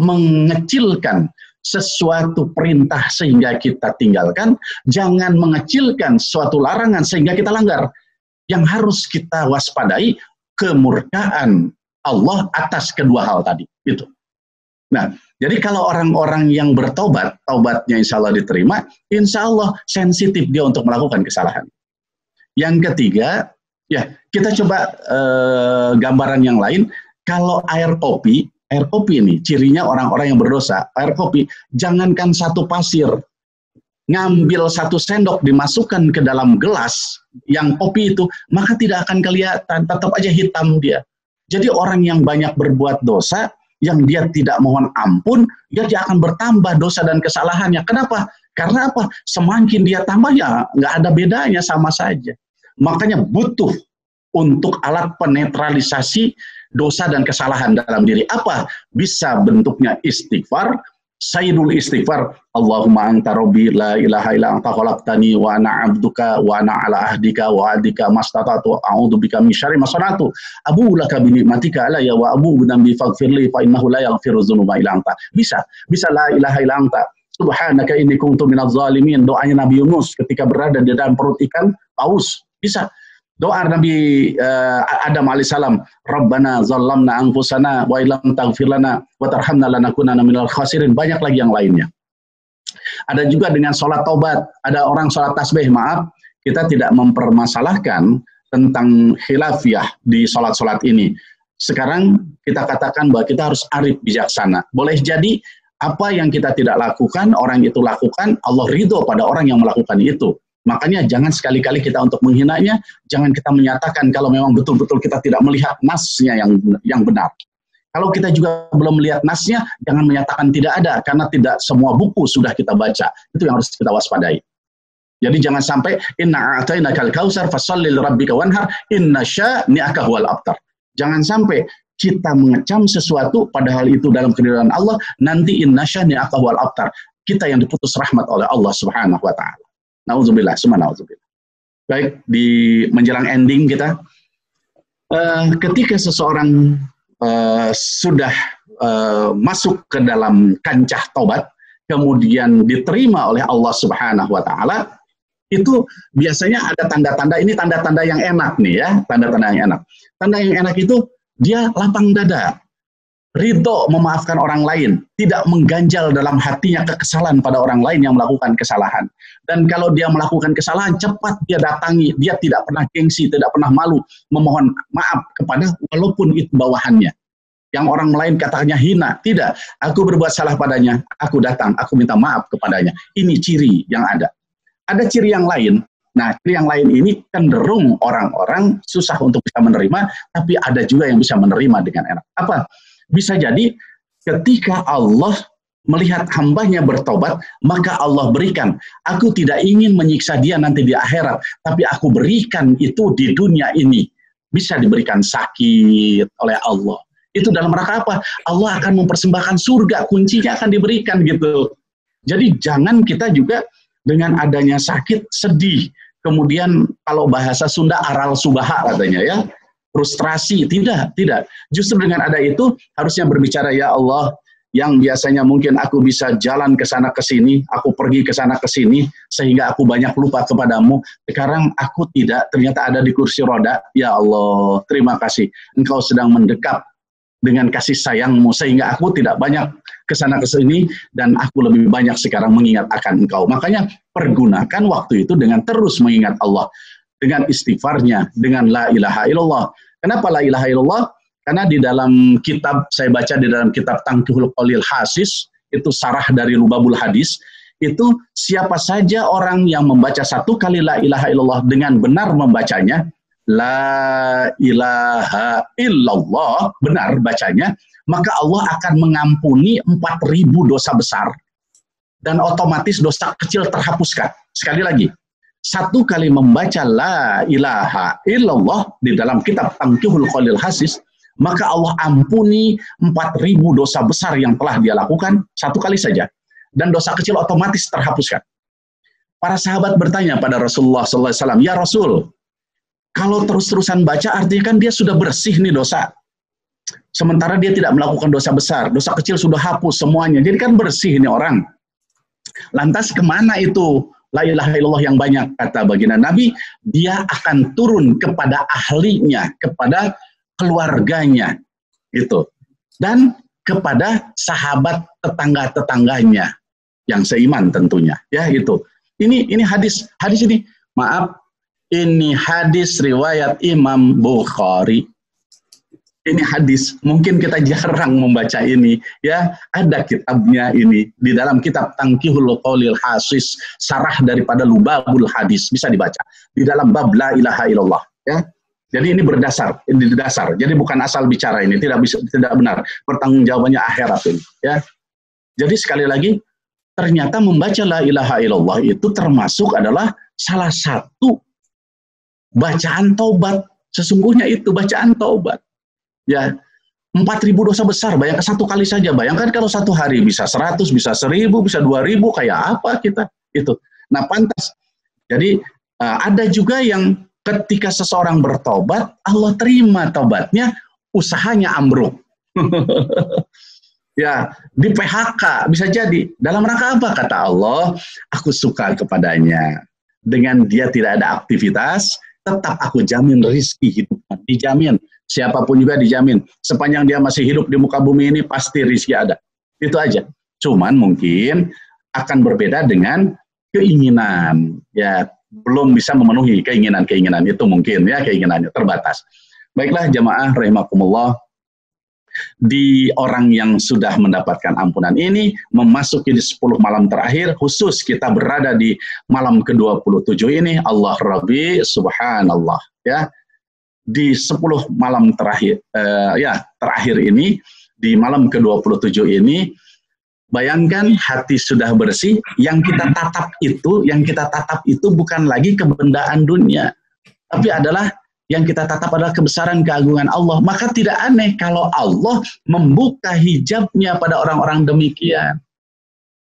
mengecilkan sesuatu perintah sehingga kita tinggalkan, jangan mengecilkan suatu larangan sehingga kita langgar. Yang harus kita waspadai, kemurkaan Allah atas kedua hal tadi. Gitu. Nah, jadi kalau orang-orang yang bertobat, taubatnya insya Allah diterima, insya Allah sensitif dia untuk melakukan kesalahan. Yang ketiga, ya kita coba gambaran yang lain. Kalau air kopi ini cirinya orang-orang yang berdosa. Air kopi, jangankan satu pasir, ngambil satu sendok dimasukkan ke dalam gelas yang kopi itu, maka tidak akan kelihatan, tetap aja hitam dia. Jadi orang yang banyak berbuat dosa, yang dia tidak mohon ampun, dia akan bertambah dosa dan kesalahannya. Kenapa? Karena apa? Semakin dia tambah, ya nggak ada bedanya, sama saja. Makanya butuh untuk alat penetralisasi dosa dan kesalahan dalam diri. Apa? Bisa bentuknya istighfar, sayyidul istighfar, Allahumma anta rabbi la ilaha illa anta khalaqtani wa ana abduka wa ana ala ahdika wa adika mastata'tu a'udzu bika min syarri ma sana'tu abu laka bi ni'matika alayya wa abu bi dhanbi faghfirli fa innahu la yaghfiru dzunuba illa anta. Bisa la ilaha illa anta subhanaka inni kuntu minadz zalimin. Doanya Nabi Yunus ketika berada di dalam perut ikan paus. Bisa. Doa Nabi Adam alaihissalam, Rabbana zallamna anfusana wa illam taghfir lana wa tarhamna lanakunanna minal khasirin. Banyak lagi yang lainnya. Ada juga dengan sholat taubat. Ada orang sholat tasbih, maaf, kita tidak mempermasalahkan tentang khilafiyah di sholat-sholat ini. Sekarang kita katakan bahwa kita harus arif bijaksana. Boleh jadi apa yang kita tidak lakukan, orang itu lakukan, Allah ridho pada orang yang melakukan itu. Makanya jangan sekali-kali kita untuk menghinanya, jangan kita menyatakan kalau memang betul-betul kita tidak melihat nasnya yang benar. Kalau kita juga belum melihat nasnya, jangan menyatakan tidak ada, karena tidak semua buku sudah kita baca. Itu yang harus kita waspadai. Jadi jangan sampai inna a'tainakal kautsar fasholli lirabbika wanhar inna syani'aka huwal abtar. Jangan sampai kita mengecam sesuatu padahal itu dalam keridhaan Allah, nanti inna syani'aka huwal abtar. Kita yang diputus rahmat oleh Allah Subhanahu wa taala. Nauzubillah, summa nauzubillah. Baik, di menjelang ending kita, ketika seseorang sudah masuk ke dalam kancah taubat, kemudian diterima oleh Allah Subhanahu wa Ta'ala, itu biasanya ada tanda-tanda. Ini tanda-tanda yang enak nih ya, tanda-tanda yang enak. Tanda yang enak itu dia lapang dada, ridho memaafkan orang lain, tidak mengganjal dalam hatinya kekesalan pada orang lain yang melakukan kesalahan. Dan kalau dia melakukan kesalahan, cepat dia datangi, dia tidak pernah gengsi, tidak pernah malu memohon maaf kepada walaupun itu bawahannya. Yang orang lain katanya hina, tidak, aku berbuat salah padanya, aku datang, aku minta maaf kepadanya. Ini ciri yang ada. Ada ciri yang lain. Nah, ciri yang lain ini cenderung orang-orang susah untuk bisa menerima, tapi ada juga yang bisa menerima dengan enak. Apa? Bisa jadi ketika Allah melihat hambanya bertobat, maka Allah berikan. Aku tidak ingin menyiksa dia nanti di akhirat, tapi aku berikan itu di dunia ini. Bisa diberikan sakit oleh Allah. Itu dalam rangka apa? Allah akan mempersembahkan surga, kuncinya akan diberikan gitu. Jadi jangan kita juga dengan adanya sakit, sedih. Kemudian kalau bahasa Sunda aral subaha katanya ya. Frustrasi, tidak. Justru dengan ada itu harusnya berbicara, ya Allah, yang biasanya mungkin aku bisa jalan ke sana ke sini, aku pergi ke sana ke sini sehingga aku banyak lupa kepadamu. Sekarang aku tidak, ternyata ada di kursi roda. Ya Allah, terima kasih. Engkau sedang mendekap dengan kasih sayangmu sehingga aku tidak banyak ke sana ke sini dan aku lebih banyak sekarang mengingat akan Engkau. Makanya pergunakan waktu itu dengan terus mengingat Allah. Dengan istighfarnya, dengan la ilaha illallah. Kenapa la ilaha illallah? Karena di dalam kitab, saya baca di dalam kitab Tangkihul Qalil Hasis, itu sarah dari Lubabul Hadis, itu siapa saja orang yang membaca satu kali la ilaha illallah dengan benar membacanya, la ilaha illallah, benar bacanya, maka Allah akan mengampuni 4.000 dosa besar. Dan otomatis dosa kecil terhapuskan. Sekali lagi, satu kali membaca la ilaha illallah di dalam kitab Tangkihul Qalil Hasis, maka Allah ampuni 4.000 dosa besar yang telah dia lakukan satu kali saja. Dan dosa kecil otomatis terhapuskan. Para sahabat bertanya pada Rasulullah SAW, ya Rasul, kalau terus-terusan baca artinya kan dia sudah bersih nih dosa. Sementara dia tidak melakukan dosa besar, dosa kecil sudah hapus semuanya. Jadi kan bersih nih orang. Lantas kemana itu la ilaha illallah yang banyak? Kata baginda Nabi, dia akan turun kepada ahlinya, kepada keluarganya, gitu, dan kepada sahabat tetangga-tetangganya yang seiman tentunya, ya itu. Ini hadis ini, maaf, ini hadis riwayat Imam Bukhari. Ini hadis, mungkin kita jarang membaca ini, ya. Ada kitabnya ini di dalam kitab Tangkihul Qalil Hasis, sarah daripada Lubabul Hadis, bisa dibaca di dalam bab la ilaha illallah, ya. Jadi ini berdasar, ini dasar. Jadi bukan asal bicara ini, tidak benar. Pertanggungjawabannya akhirat ini, ya. Jadi sekali lagi, ternyata membaca la ilaha illallah itu termasuk adalah salah satu bacaan taubat. Sesungguhnya itu bacaan taubat. Ya, 4.000 dosa besar, bayangkan satu kali saja. Bayangkan kalau satu hari bisa 100, bisa 1.000, bisa 2.000, kayak apa kita itu. Nah, pantas. Jadi ada juga yang ketika seseorang bertobat, Allah terima tobatnya, usahanya ambruk. Ya, di PHK bisa jadi. Dalam rangka apa? Kata Allah, aku suka kepadanya. Dengan dia tidak ada aktivitas, tetap aku jamin rizki hidupnya, dijamin. Siapapun juga dijamin. Sepanjang dia masih hidup di muka bumi ini, pasti rizki ada. Itu aja. Cuman mungkin akan berbeda dengan keinginan. Ya, belum bisa memenuhi keinginan-keinginan itu mungkin, ya, keinginannya terbatas. Baiklah jamaah rahimakumullah. Di orang yang sudah mendapatkan ampunan ini, memasuki di 10 malam terakhir, khusus kita berada di malam ke-27 ini, Allah Rabbi subhanallah, ya. Di 10 malam terakhir, terakhir ini, di malam ke-27 ini, bayangkan hati sudah bersih, yang kita tatap itu bukan lagi kebendaan dunia, tapi adalah yang kita tatap adalah kebesaran keagungan Allah. Maka tidak aneh kalau Allah membuka hijabnya pada orang-orang demikian.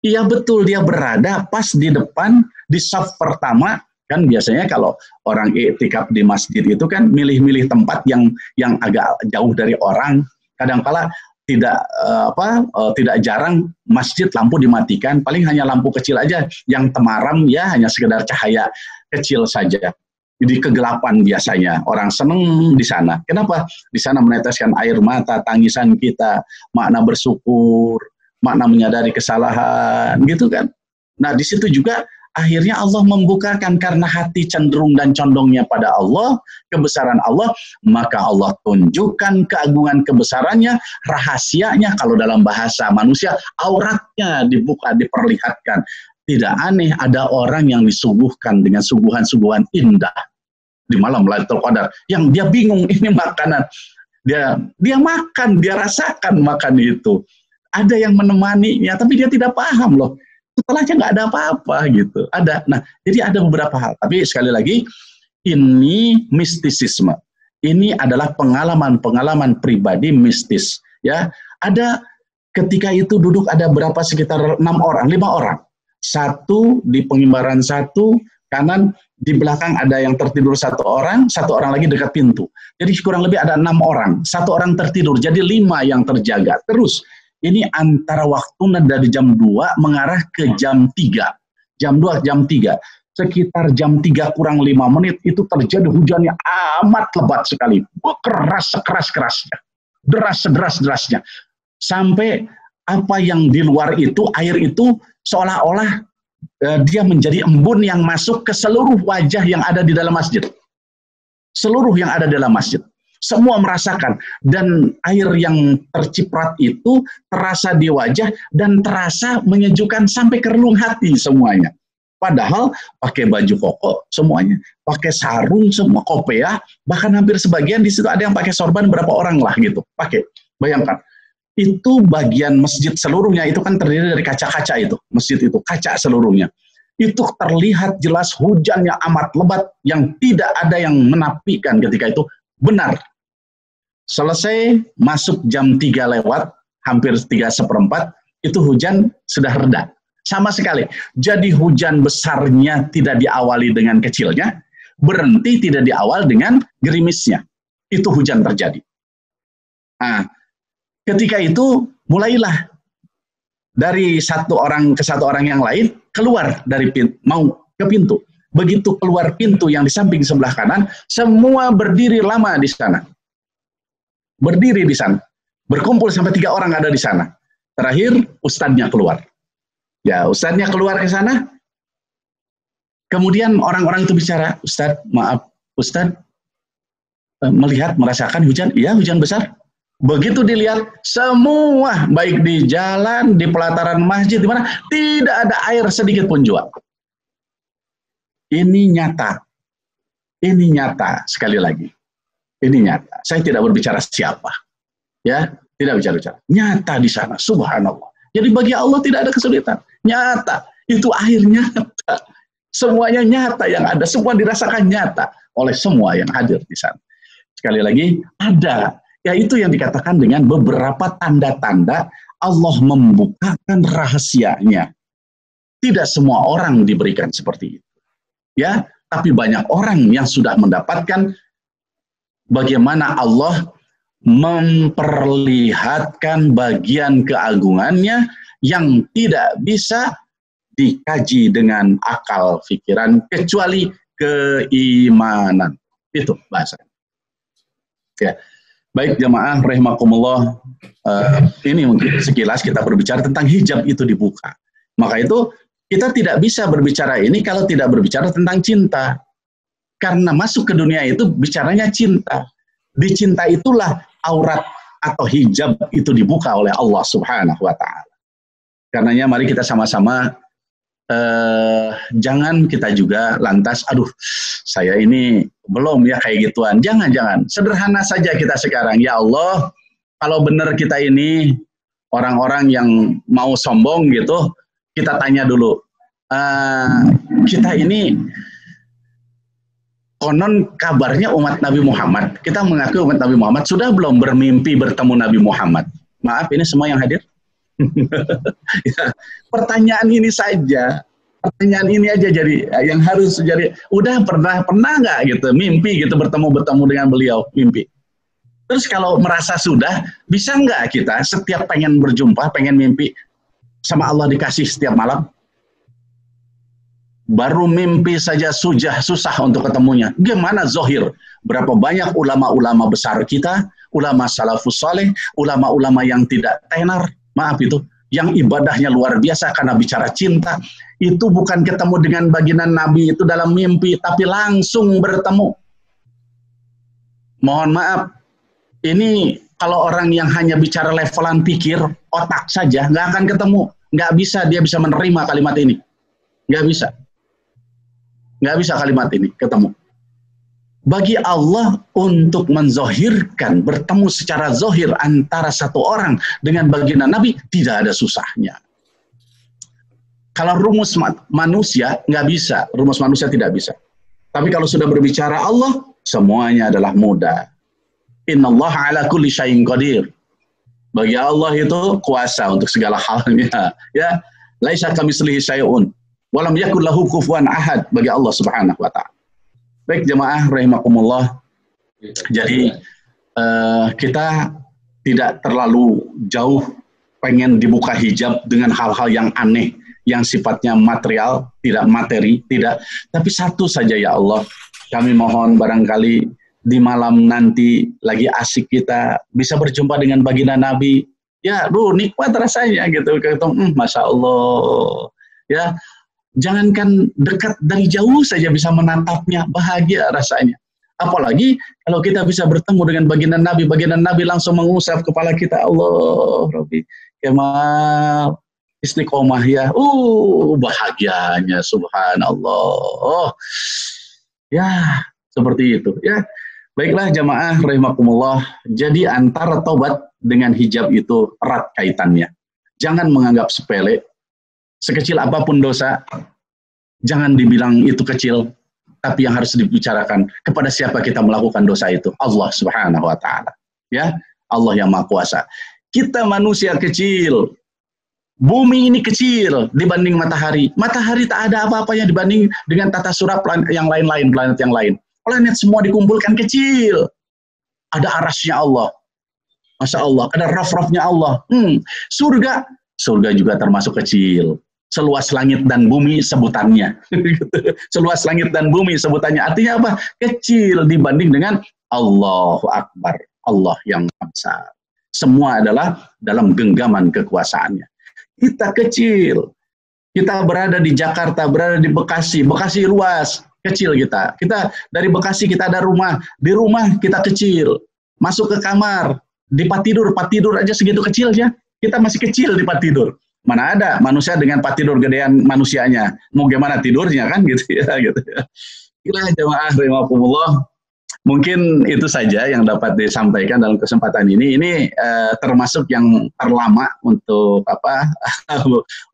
Iya betul, dia berada pas di depan, di saf pertama, Kan biasanya kalau orang iktikaf di masjid itu kan milih-milih tempat yang agak jauh dari orang. Kadang-kala tidak jarang masjid lampu dimatikan, paling hanya lampu kecil aja yang temaram ya, hanya sekedar cahaya kecil saja. Di kegelapan biasanya orang seneng di sana. Kenapa? Di sana meneteskan air mata, tangisan kita, makna bersyukur, makna menyadari kesalahan, gitu kan. Nah, di situ juga akhirnya Allah membukakan karena hati cenderung dan condongnya pada Allah, kebesaran Allah, maka Allah tunjukkan keagungan kebesarannya, rahasianya, kalau dalam bahasa manusia, auratnya dibuka, diperlihatkan. Tidak aneh ada orang yang disuguhkan dengan suguhan-suguhan indah di malam Lailatul Qadar, yang dia bingung ini makanan. Dia makan, dia rasakan makan itu. Ada yang menemaninya, tapi dia tidak paham loh. Setelahnya nggak ada apa-apa gitu. Ada. Nah, jadi ada beberapa hal. Tapi sekali lagi, ini mistisisme. Ini adalah pengalaman pribadi mistis. Ya, ada ketika itu duduk ada berapa, sekitar 5 orang. Satu di pengimbaran satu, kanan, di belakang ada yang tertidur satu orang lagi dekat pintu. Jadi kurang lebih ada 6 orang. 1 orang tertidur, jadi 5 yang terjaga. Terus, ini antara waktu dari jam 2 mengarah ke jam 3. Jam 2, jam 3. Sekitar jam 3 kurang 5 menit itu terjadi hujannya amat lebat sekali. Keras sekeras-kerasnya. Deras sederas-derasnya. Sampai apa yang di luar itu, air itu seolah-olah dia menjadi embun yang masuk ke seluruh wajah yang ada di dalam masjid. Seluruh yang ada di dalam masjid. Semua merasakan, dan air yang terciprat itu terasa di wajah dan terasa menyejukkan sampai ke relung hati semuanya. Padahal pakai baju koko semuanya, pakai sarung semua, kopea, bahkan hampir sebagian di situ ada yang pakai sorban, berapa orang lah gitu, pakai. Bayangkan, itu bagian masjid seluruhnya itu kan terdiri dari kaca-kaca itu, masjid itu kaca seluruhnya. Itu terlihat jelas hujannya amat lebat yang tidak ada yang menafikan ketika itu. Benar. Selesai masuk jam 3 lewat, hampir 3/4, itu hujan sudah reda. Sama sekali. Jadi hujan besarnya tidak diawali dengan kecilnya, berhenti tidak diawal dengan gerimisnya. Itu hujan terjadi. Nah, ketika itu mulailah dari satu orang ke satu orang yang lain keluar dari pintu, mau ke pintu. Begitu keluar pintu yang di samping sebelah kanan, semua berdiri lama di sana. Berdiri di sana. Berkumpul sampai 3 orang ada di sana. Terakhir, ustadznya keluar. Ya, ustadznya keluar ke sana. Kemudian orang-orang itu bicara, Ustadz, maaf, Ustadz, merasakan hujan? Iya, hujan besar. Begitu dilihat, semua, baik di jalan, di pelataran masjid, di mana, tidak ada air sedikit pun juga. Ini nyata. Ini nyata, sekali lagi. Ini nyata. Saya tidak berbicara siapa. Ya, tidak bicara. Nyata di sana, subhanallah. Jadi bagi Allah tidak ada kesulitan. Nyata. Itu air nyata. Semuanya nyata yang ada. Semua dirasakan nyata oleh semua yang hadir di sana. Sekali lagi, ada. Yaitu yang dikatakan dengan beberapa tanda-tanda Allah membukakan rahasianya. Tidak semua orang diberikan seperti itu. Ya, tapi banyak orang yang sudah mendapatkan bagaimana Allah memperlihatkan bagian keagungannya yang tidak bisa dikaji dengan akal pikiran kecuali keimanan. Itu bahasanya. Ya. Baik jamaah rahimakumullah, ini mungkin sekilas kita berbicara tentang hijab itu dibuka. Maka itu kita tidak bisa berbicara ini kalau tidak berbicara tentang cinta. Karena masuk ke dunia itu bicaranya cinta. Di cinta itulah aurat atau hijab itu dibuka oleh Allah Subhanahu wa Ta'ala. Karenanya mari kita sama-sama jangan kita juga lantas, aduh saya ini belum ya kayak gituan. Jangan. Sederhana saja kita sekarang. Ya Allah, kalau benar kita ini orang-orang yang mau sombong gitu, kita tanya dulu, kita ini konon kabarnya umat Nabi Muhammad, kita mengaku umat Nabi Muhammad, sudah belum bermimpi bertemu Nabi Muhammad? Maaf, ini semua yang hadir. Ya, pertanyaan ini saja, Pertanyaan ini aja jadi yang harus jadi. Udah pernah nggak gitu mimpi gitu bertemu dengan beliau mimpi. Terus kalau merasa sudah, bisa nggak kita setiap pengen berjumpa, pengen mimpi sama Allah dikasih setiap malam? Baru mimpi saja susah untuk ketemunya. Gimana zohir? Berapa banyak ulama-ulama besar kita, ulama salafus saleh, ulama-ulama yang tidak tenar, maaf itu, yang ibadahnya luar biasa karena bicara cinta, itu bukan ketemu dengan baginda Nabi itu dalam mimpi, tapi langsung bertemu. Mohon maaf, ini kalau orang yang hanya bicara levelan pikir, otak saja, nggak akan ketemu. Nggak bisa dia bisa menerima kalimat ini. Nggak bisa. Nggak bisa kalimat ini ketemu. Bagi Allah untuk menzohirkan, bertemu secara zohir antara satu orang dengan baginda Nabi, tidak ada susahnya. Kalau rumus manusia, nggak bisa. Rumus manusia tidak bisa. Tapi kalau sudah berbicara Allah, semuanya adalah mudah. Innallaha ala kulli syai'in qadir. Bagi Allah itu kuasa untuk segala halnya. Ya, laisa kamitslihi syai'un. Walam yakul lahu kufuwan ahad bagi Allah Subhanahu wa taala. Baik jemaah rahimakumullah. Jadi kita tidak terlalu jauh pengen dibuka hijab dengan hal-hal yang aneh yang sifatnya material, tidak materi, tidak. Tapi satu saja ya Allah, kami mohon barangkali di malam nanti lagi asik kita bisa berjumpa dengan baginda Nabi. Ya, nikmat rasanya gitu. Masya Allah. Ya, jangankan dekat, dari jauh saja bisa menatapnya, bahagia rasanya. Apalagi kalau kita bisa bertemu dengan baginda Nabi langsung mengusap kepala kita, Allah Rabbi, kemal istiqomah ya. Bahagianya subhanallah. Ya, seperti itu ya. Baiklah jamaah rahimakumullah. Jadi antara taubat dengan hijab itu erat kaitannya. Jangan menganggap sepele. Sekecil apapun dosa, jangan dibilang itu kecil, tapi yang harus dibicarakan kepada siapa kita melakukan dosa itu, Allah Subhanahu wa taala. Ya, Allah yang Maha Kuasa. Kita manusia kecil. Bumi ini kecil dibanding matahari. Matahari tak ada apa-apanya dibanding dengan tata surya yang lain-lain, planet yang lain. Planet semua dikumpulkan kecil. Ada arasnya Allah. Masya Allah, ada raf-rafnya Allah. Surga juga termasuk kecil. Seluas langit dan bumi sebutannya. Seluas langit dan bumi sebutannya. Artinya apa? Kecil dibanding dengan Allahu Akbar. Allah yang besar. Semua adalah dalam genggaman kekuasaannya. Kita kecil. Kita berada di Jakarta, berada di Bekasi. Bekasi luas, kecil kita. Kita dari Bekasi kita ada rumah. Di rumah kita kecil. Masuk ke kamar. Di tempat tidur aja segitu kecilnya. Kita masih kecil di tempat tidur. Mana ada manusia dengan tempat tidur gedean manusianya. Mau gimana tidurnya kan gitu ya. Gitu ya. Inilah jemaah rahimakumullah. Mungkin itu saja yang dapat disampaikan dalam kesempatan ini. Ini termasuk yang terlama untuk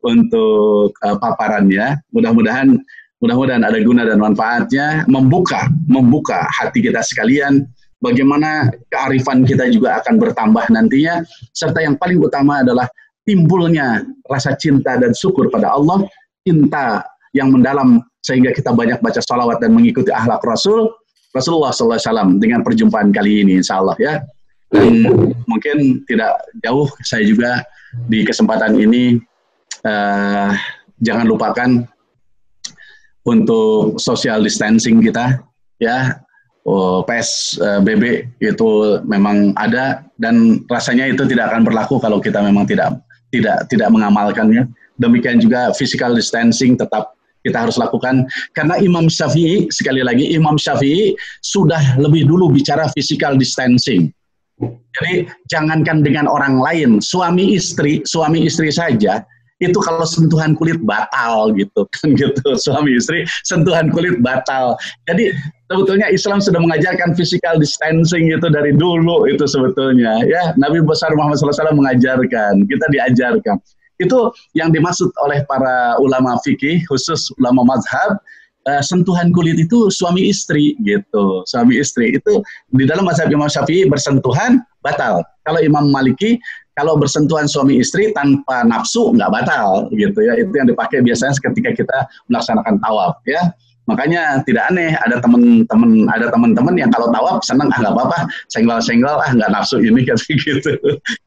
untuk paparannya. Mudah-mudahan ada guna dan manfaatnya. Membuka hati kita sekalian. Bagaimana kearifan kita juga akan bertambah nantinya. Serta yang paling utama adalah timbulnya rasa cinta dan syukur pada Allah. Cinta yang mendalam sehingga kita banyak baca salawat dan mengikuti akhlak Rasulullah SAW dengan perjumpaan kali ini insya Allah ya. Dan mungkin tidak jauh saya juga di kesempatan ini jangan lupakan untuk social distancing kita ya. PSBB itu memang ada dan rasanya itu tidak akan berlaku kalau kita memang tidak mengamalkannya. Demikian juga physical distancing tetap kita harus lakukan karena Imam Syafi'i, sekali lagi Imam Syafi'i sudah lebih dulu bicara physical distancing. Jadi jangankan dengan orang lain, suami istri saja itu kalau sentuhan kulit batal gitu kan gitu, suami istri sentuhan kulit batal. Jadi sebetulnya Islam sudah mengajarkan physical distancing itu dari dulu itu sebetulnya ya. Nabi besar Muhammad SAW mengajarkan, kita diajarkan. Itu yang dimaksud oleh para ulama fikih, khusus ulama mazhab, sentuhan kulit itu suami istri gitu. Suami istri itu di dalam mazhab Imam Syafi'i bersentuhan batal. Kalau Imam Maliki kalau bersentuhan suami istri tanpa nafsu nggak batal gitu ya. Itu yang dipakai biasanya ketika kita melaksanakan tawaf ya. Makanya tidak aneh ada teman-teman yang kalau tawaf senang, nggak apa-apa, senggol-senggol, nggak nafsu ini kayak gitu.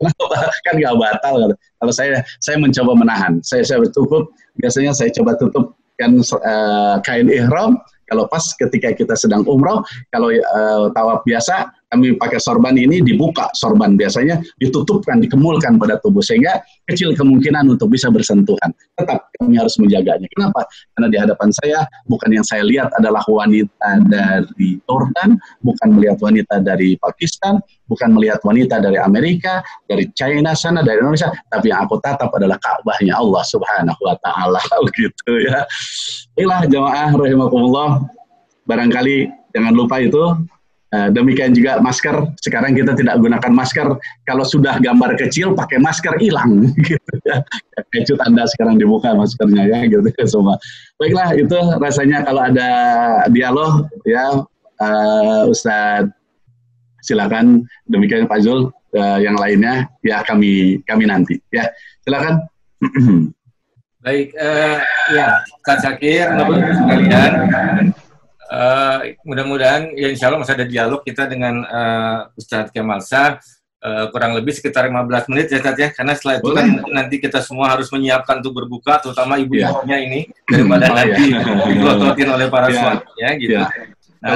Kenapa? Kan nggak batal. Kalau saya mencoba menahan, saya tutup, biasanya saya coba tutup kan kain ihram. Kalau pas ketika kita sedang umroh, kalau tawaf biasa, kami pakai sorban ini dibuka, sorban biasanya ditutupkan, dikemulkan pada tubuh, sehingga kecil kemungkinan untuk bisa bersentuhan. Tetap kami harus menjaganya. Kenapa? Karena di hadapan saya, bukan yang saya lihat adalah wanita dari Jordan, bukan melihat wanita dari Pakistan, bukan melihat wanita dari Amerika, dari China sana, dari Indonesia, tapi yang aku tatap adalah Ka'bahnya Allah Subhanahu wa Ta'ala, gitu ya. Inilah jamaah rahimakumullah, barangkali jangan lupa itu. Demikian juga masker, sekarang kita tidak gunakan masker, kalau sudah gambar kecil pakai masker hilang gitu ya. Kecut Anda sekarang dibuka maskernya ya gitu ya semua. Baiklah, itu rasanya kalau ada dialog ya, Ustadz silakan. Demikian Pak Zul, yang lainnya ya kami nanti ya, silakan. Baik, ya Ustadz Syakir, Bapak sekalian, mudah-mudahan ya insya Allah masih ada dialog kita dengan Ustadz Kemal Shah, kurang lebih sekitar 15 menit ya Ustadz ya, karena setelah itu kan nanti kita semua harus menyiapkan untuk berbuka, terutama ibu-ibunya ini, daripada nanti digototin oleh para suami ya gitu. Nah,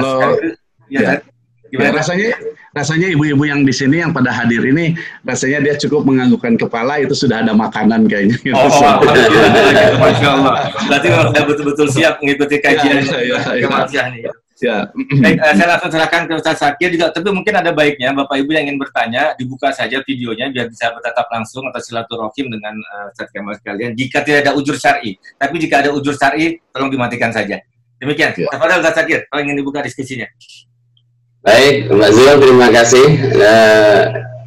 kalau rasanya ibu-ibu yang di sini yang pada hadir ini, rasanya dia cukup menganggukkan kepala, itu sudah ada makanan kayaknya. Gitu. Alhamdulillah, Masya Allah. Berarti sudah betul-betul siap mengikuti kajian kematian nih. Ya. Baik, saya langsung serahkan ke Ustadz Syakir juga, tapi mungkin ada baiknya Bapak Ibu yang ingin bertanya, dibuka saja videonya biar bisa bertatap langsung atau silaturahim dengan Ustadz Kemal sekalian, jika tidak ada ujur syar'i. Tapi jika ada ujur syar'i, tolong dimatikan saja. Demikian. Tafadhol Ustadz Syakir, kalau ingin dibuka diskusinya. Baik, Mbak Zul, terima kasih.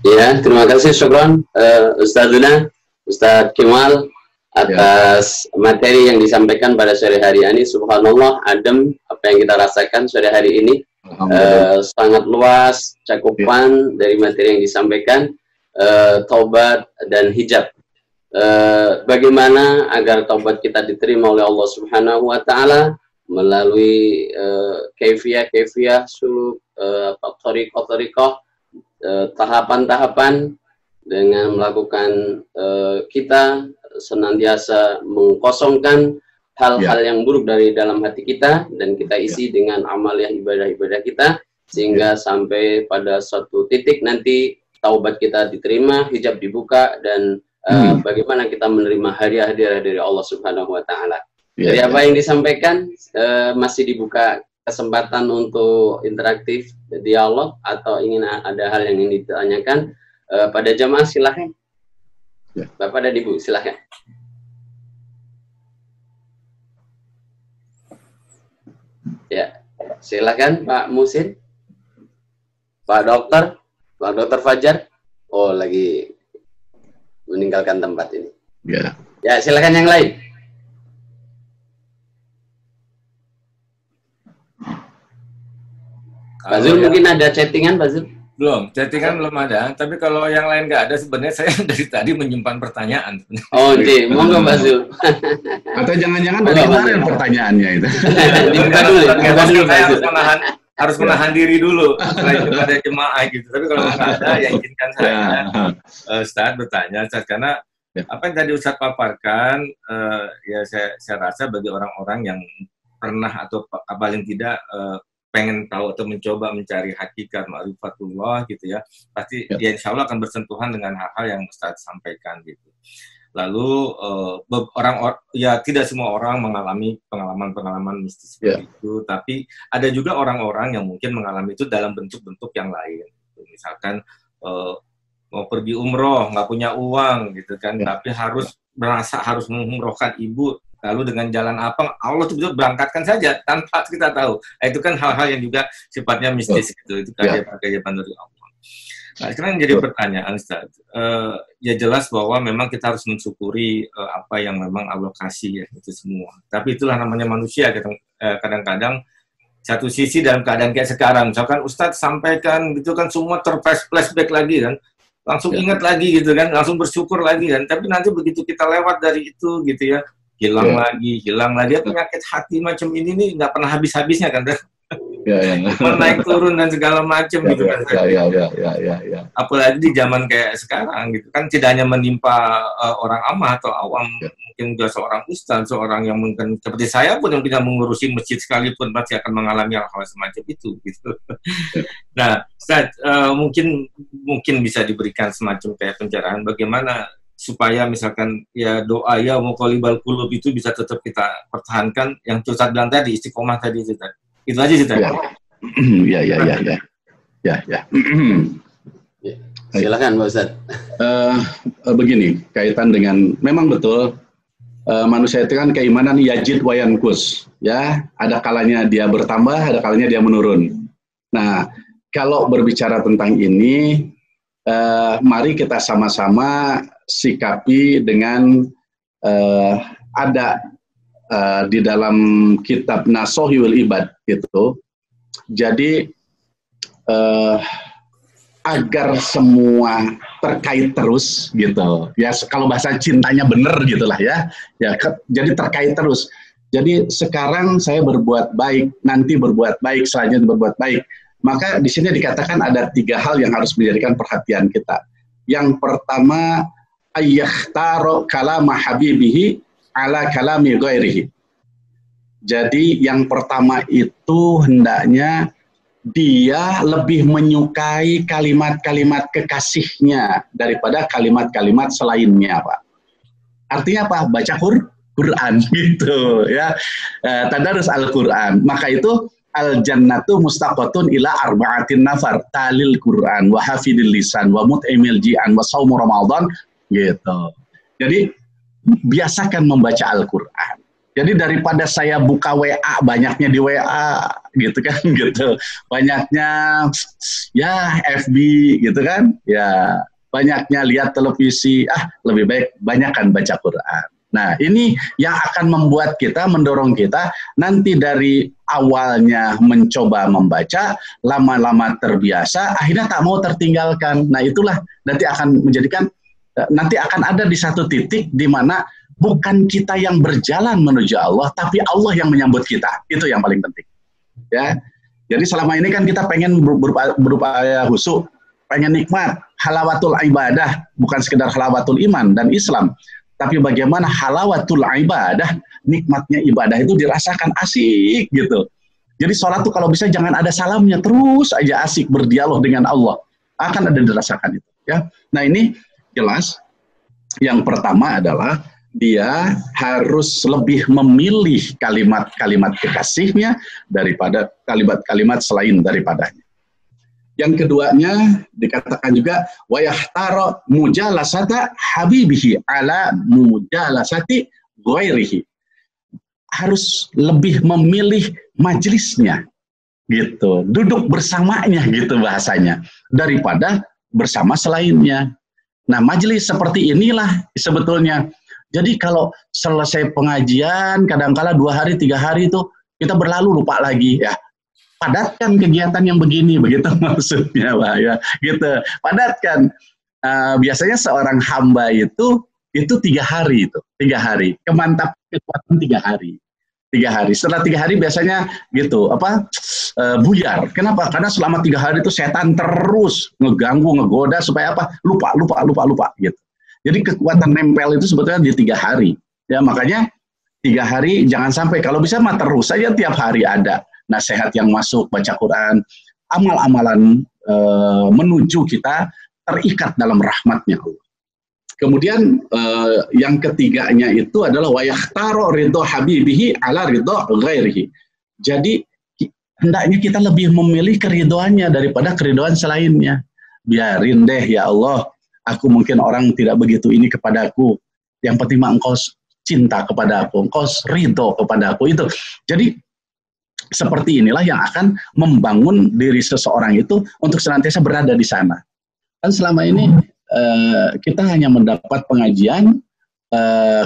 Ya, terima kasih, syukron Ustadzuna, Ustadz Kemal atas materi yang disampaikan pada sore hari ini. Subhanallah, adem apa yang kita rasakan sore hari ini. Sangat luas cakupan dari materi yang disampaikan, taubat dan hijab. Bagaimana agar taubat kita diterima oleh Allah Subhanahu wa Ta'ala melalui kaifiah suluk, thariqah, tahapan-tahapan, dengan melakukan kita senantiasa mengkosongkan hal-hal yang buruk dari dalam hati kita, dan kita isi dengan amaliah ibadah-ibadah kita, sehingga sampai pada suatu titik nanti taubat kita diterima, hijab dibuka, dan bagaimana kita menerima hadiah-hadiah dari Allah Subhanahu wa Ta'ala. Dari apa yang disampaikan, masih dibuka kesempatan untuk interaktif, dialog, atau ingin ada hal yang ingin ditanyakan pada jamaah, silahkan. Bapak dan Ibu, silahkan. Ya, silahkan Pak Musin, Pak Dokter Fajar. Oh, lagi meninggalkan tempat ini. Ya, silahkan yang lain. Pak Zul, mungkin ada chattingan, Pak Zul? Belum, chattingan belum ada. Tapi kalau yang lain nggak ada, sebenarnya saya dari tadi menyimpan pertanyaan. Oh, oke. Monggo, Pak Zul. Atau jangan-jangan dari mana pertanyaannya itu? Dibuka dulu, saya harus menahan diri dulu setelah itu pada jemaah gitu. Tapi kalau nggak ada, ya izinkan saya Ustaz bertanya, Ustaz, karena apa yang tadi Ustaz paparkan, ya saya rasa bagi orang-orang yang pernah atau paling tidak pengen tahu atau mencoba mencari hakikat ma'rifatullah gitu ya, pasti dia insya Allah akan bersentuhan dengan hal-hal yang Ustaz sampaikan gitu. Lalu ya tidak semua orang mengalami pengalaman-pengalaman mistis seperti itu, tapi ada juga orang-orang yang mungkin mengalami itu dalam bentuk-bentuk yang lain. Misalkan mau pergi umroh, nggak punya uang gitu kan, tapi harus mengumrohkan ibu. Lalu dengan jalan apa Allah tuh berangkatkan saja tanpa kita tahu. Itu kan hal-hal yang juga sifatnya mistis gitu. Itu keajaiban dari Allah. Nah, sekarang jadi pertanyaan, Ustaz. Ya jelas bahwa memang kita harus mensyukuri apa yang memang Allah kasih ya, itu semua. Tapi itulah namanya manusia. Kadang-kadang satu sisi dalam keadaan kayak sekarang, misalkan Ustaz sampaikan gitu kan semua flashback lagi kan. langsung ingat lagi gitu kan, langsung bersyukur lagi kan. Tapi nanti begitu kita lewat dari itu gitu ya, hilang lagi. Penyakit hati macam ini nih nggak pernah habis-habisnya kan. Naik turun dan segala macam gitu kan. Apalagi di zaman kayak sekarang gitu kan, tidak hanya menimpa orang amah atau awam, mungkin juga seorang ustaz, seorang yang mungkin seperti saya pun yang tidak mengurusi masjid sekalipun pasti akan mengalami hal-hal semacam itu gitu. Nah, Ustaz, mungkin bisa diberikan semacam kayak pencerahan bagaimana supaya misalkan ya doa ya muqallibal qulub itu bisa tetap kita pertahankan yang Ustaz bilang tadi, istiqomah tadi itu tadi. Itu aja sih tadi. Ya. Silakan Pak Ustaz. Begini, kaitan dengan memang betul manusia itu kan keimanan yajid wa yanqus, ya, ada kalanya dia bertambah, ada kalanya dia menurun. Nah, kalau berbicara tentang ini, mari kita sama-sama sikapi dengan ada di dalam kitab Nasohiul Ibad gitu. Jadi agar semua terkait terus gitu. Ya kalau bahasa cintanya bener gitulah ya. Jadi terkait terus. Jadi sekarang saya berbuat baik, nanti berbuat baik, selanjutnya berbuat baik. Maka di sini dikatakan ada 3 hal yang harus menjadikan perhatian kita. Yang pertama, ayyakhtaro kalama habibihi ala kalami ghairihi. Jadi yang pertama itu hendaknya dia lebih menyukai kalimat-kalimat kekasihnya daripada kalimat-kalimat selainnya, Pak. Artinya apa? Baca Quran gitu ya. Tadarus Al-Quran. Maka itu al-jannatu mustaqatun ila arba'atin nafar, talil Quran wa hafidil lisan wa mut'imil ji'an wa saumu Ramadan gitu. Jadi biasakan membaca Al-Quran. Jadi daripada saya buka WA, banyaknya di WA gitu kan, gitu. Banyaknya ya FB gitu kan, ya banyaknya lihat televisi, lebih baik banyakkan baca Quran. Nah ini yang akan membuat kita, mendorong kita, nanti dari awalnya mencoba membaca, lama-lama terbiasa, akhirnya tak mau tertinggalkan. Nah itulah nanti akan menjadikan, nanti akan ada di satu titik di mana bukan kita yang berjalan menuju Allah, tapi Allah yang menyambut kita. Itu yang paling penting. Ya, jadi selama ini kan kita pengen berupaya khusyuk, pengen nikmat, halawatul ibadah, bukan sekedar halawatul iman dan Islam, tapi bagaimana halawatul ibadah, nikmatnya ibadah itu dirasakan asik gitu. Jadi sholat tuh kalau bisa jangan ada salamnya, terus aja asik berdialog dengan Allah, akan ada dirasakan itu. Ya, nah ini jelas, yang pertama adalah dia harus lebih memilih kalimat-kalimat kekasihnya daripada kalimat-kalimat selain daripadanya. Yang keduanya dikatakan juga wa yahtara mujalasata habibihi ala mujalasati ghairihi. Harus lebih memilih majelisnya gitu, duduk bersamanya gitu bahasanya, daripada bersama selainnya. Nah, majelis seperti inilah sebetulnya. Jadi kalau selesai pengajian, kadang-kala 2 hari, 3 hari itu kita berlalu lupa lagi ya. Padatkan kegiatan yang begini, begitu maksudnya, Pak ya. Gitu. Padatkan. Biasanya seorang hamba itu 3 hari itu, 3 hari. Kemantap kekuatan 3 hari. 3 hari. Setelah 3 hari biasanya gitu, buyar. Kenapa? Karena selama 3 hari itu setan terus ngeganggu, ngegoda supaya apa? Lupa gitu. Jadi kekuatan nempel itu sebetulnya di 3 hari. Ya makanya 3 hari jangan sampai, kalau bisa mah terus saja tiap hari ada nasihat yang masuk, baca Quran, amal-amalan menuju kita terikat dalam rahmatnya Allah. Kemudian yang ketiganya itu adalah wa yakhtaro ridho habibihi ala ridho ghairihi. Jadi hendaknya kita lebih memilih keridhoannya daripada keridhoan selainnya. Biarin deh ya Allah, aku mungkin orang tidak begitu ini kepadaku. Yang penting mah engkau cinta kepada aku, engkau ridho kepada aku. Itu. Jadi seperti inilah yang akan membangun diri seseorang itu untuk senantiasa berada di sana. Kan selama ini kita hanya mendapat pengajian,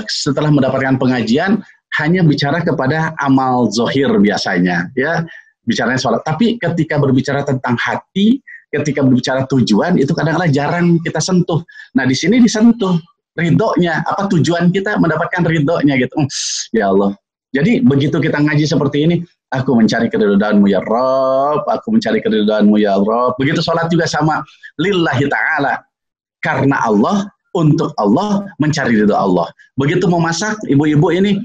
setelah mendapatkan pengajian hanya bicara kepada amal zohir biasanya, ya bicaranya sholat. Tapi ketika berbicara tentang hati, ketika berbicara tujuan itu kadang-kadang jarang kita sentuh. Nah di sini disentuh ridhonya, apa tujuan kita mendapatkan ridhonya gitu. Ya Allah. Jadi begitu kita ngaji seperti ini, aku mencari keridhaan-Mu ya Rabb, aku mencari keridhaan-Mu ya Rabb. Begitu sholat juga sama, lillahi ta'ala, karena Allah, untuk Allah, mencari ridho Allah. Begitu mau masak, ibu-ibu ini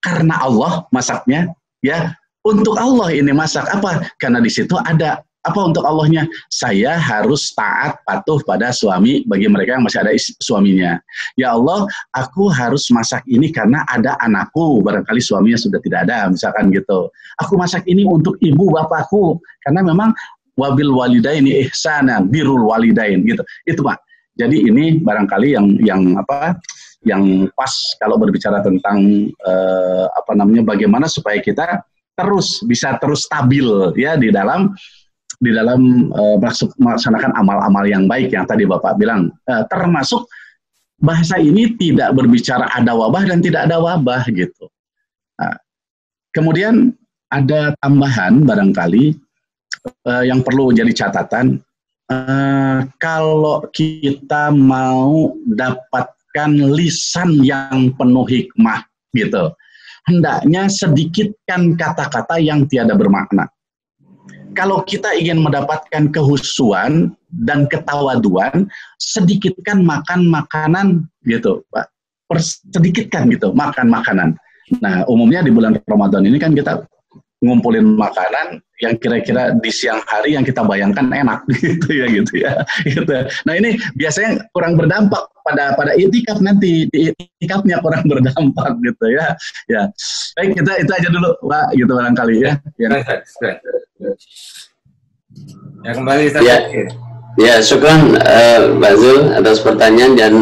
karena Allah masaknya, ya untuk Allah ini masak. Apa? Karena di situ ada apa untuk Allahnya? Saya harus taat patuh pada suami bagi mereka yang masih ada suaminya. Ya Allah, aku harus masak ini karena ada anakku, barangkali suaminya sudah tidak ada, misalkan gitu. Aku masak ini untuk ibu bapakku karena memang wabil walidaini ihsana, birrul walidain gitu. Itu Pak. Jadi ini barangkali yang pas kalau berbicara tentang bagaimana supaya kita bisa terus stabil ya di dalam melaksanakan amal-amal yang baik yang tadi Bapak bilang, termasuk bahasa ini tidak berbicara ada wabah dan tidak ada wabah gitu. Nah, kemudian ada tambahan barangkali yang perlu jadi catatan. Kalau kita mau dapatkan lisan yang penuh hikmah gitu, hendaknya sedikitkan kata-kata yang tiada bermakna. Kalau kita ingin mendapatkan kehusuan dan ketawaduan, sedikitkan makan makanan gitu, Pak. Sedikitkan gitu makan makanan. Nah, umumnya di bulan Ramadan ini kan kita ngumpulin makanan yang kira-kira di siang hari yang kita bayangkan enak gitu ya. Nah ini biasanya kurang berdampak pada itikaf, nanti di itikafnya kurang berdampak gitu ya. Baik, itu aja dulu Pak gitu barangkali ya. Ya kembali ya syukran Pak Zul atas pertanyaan, dan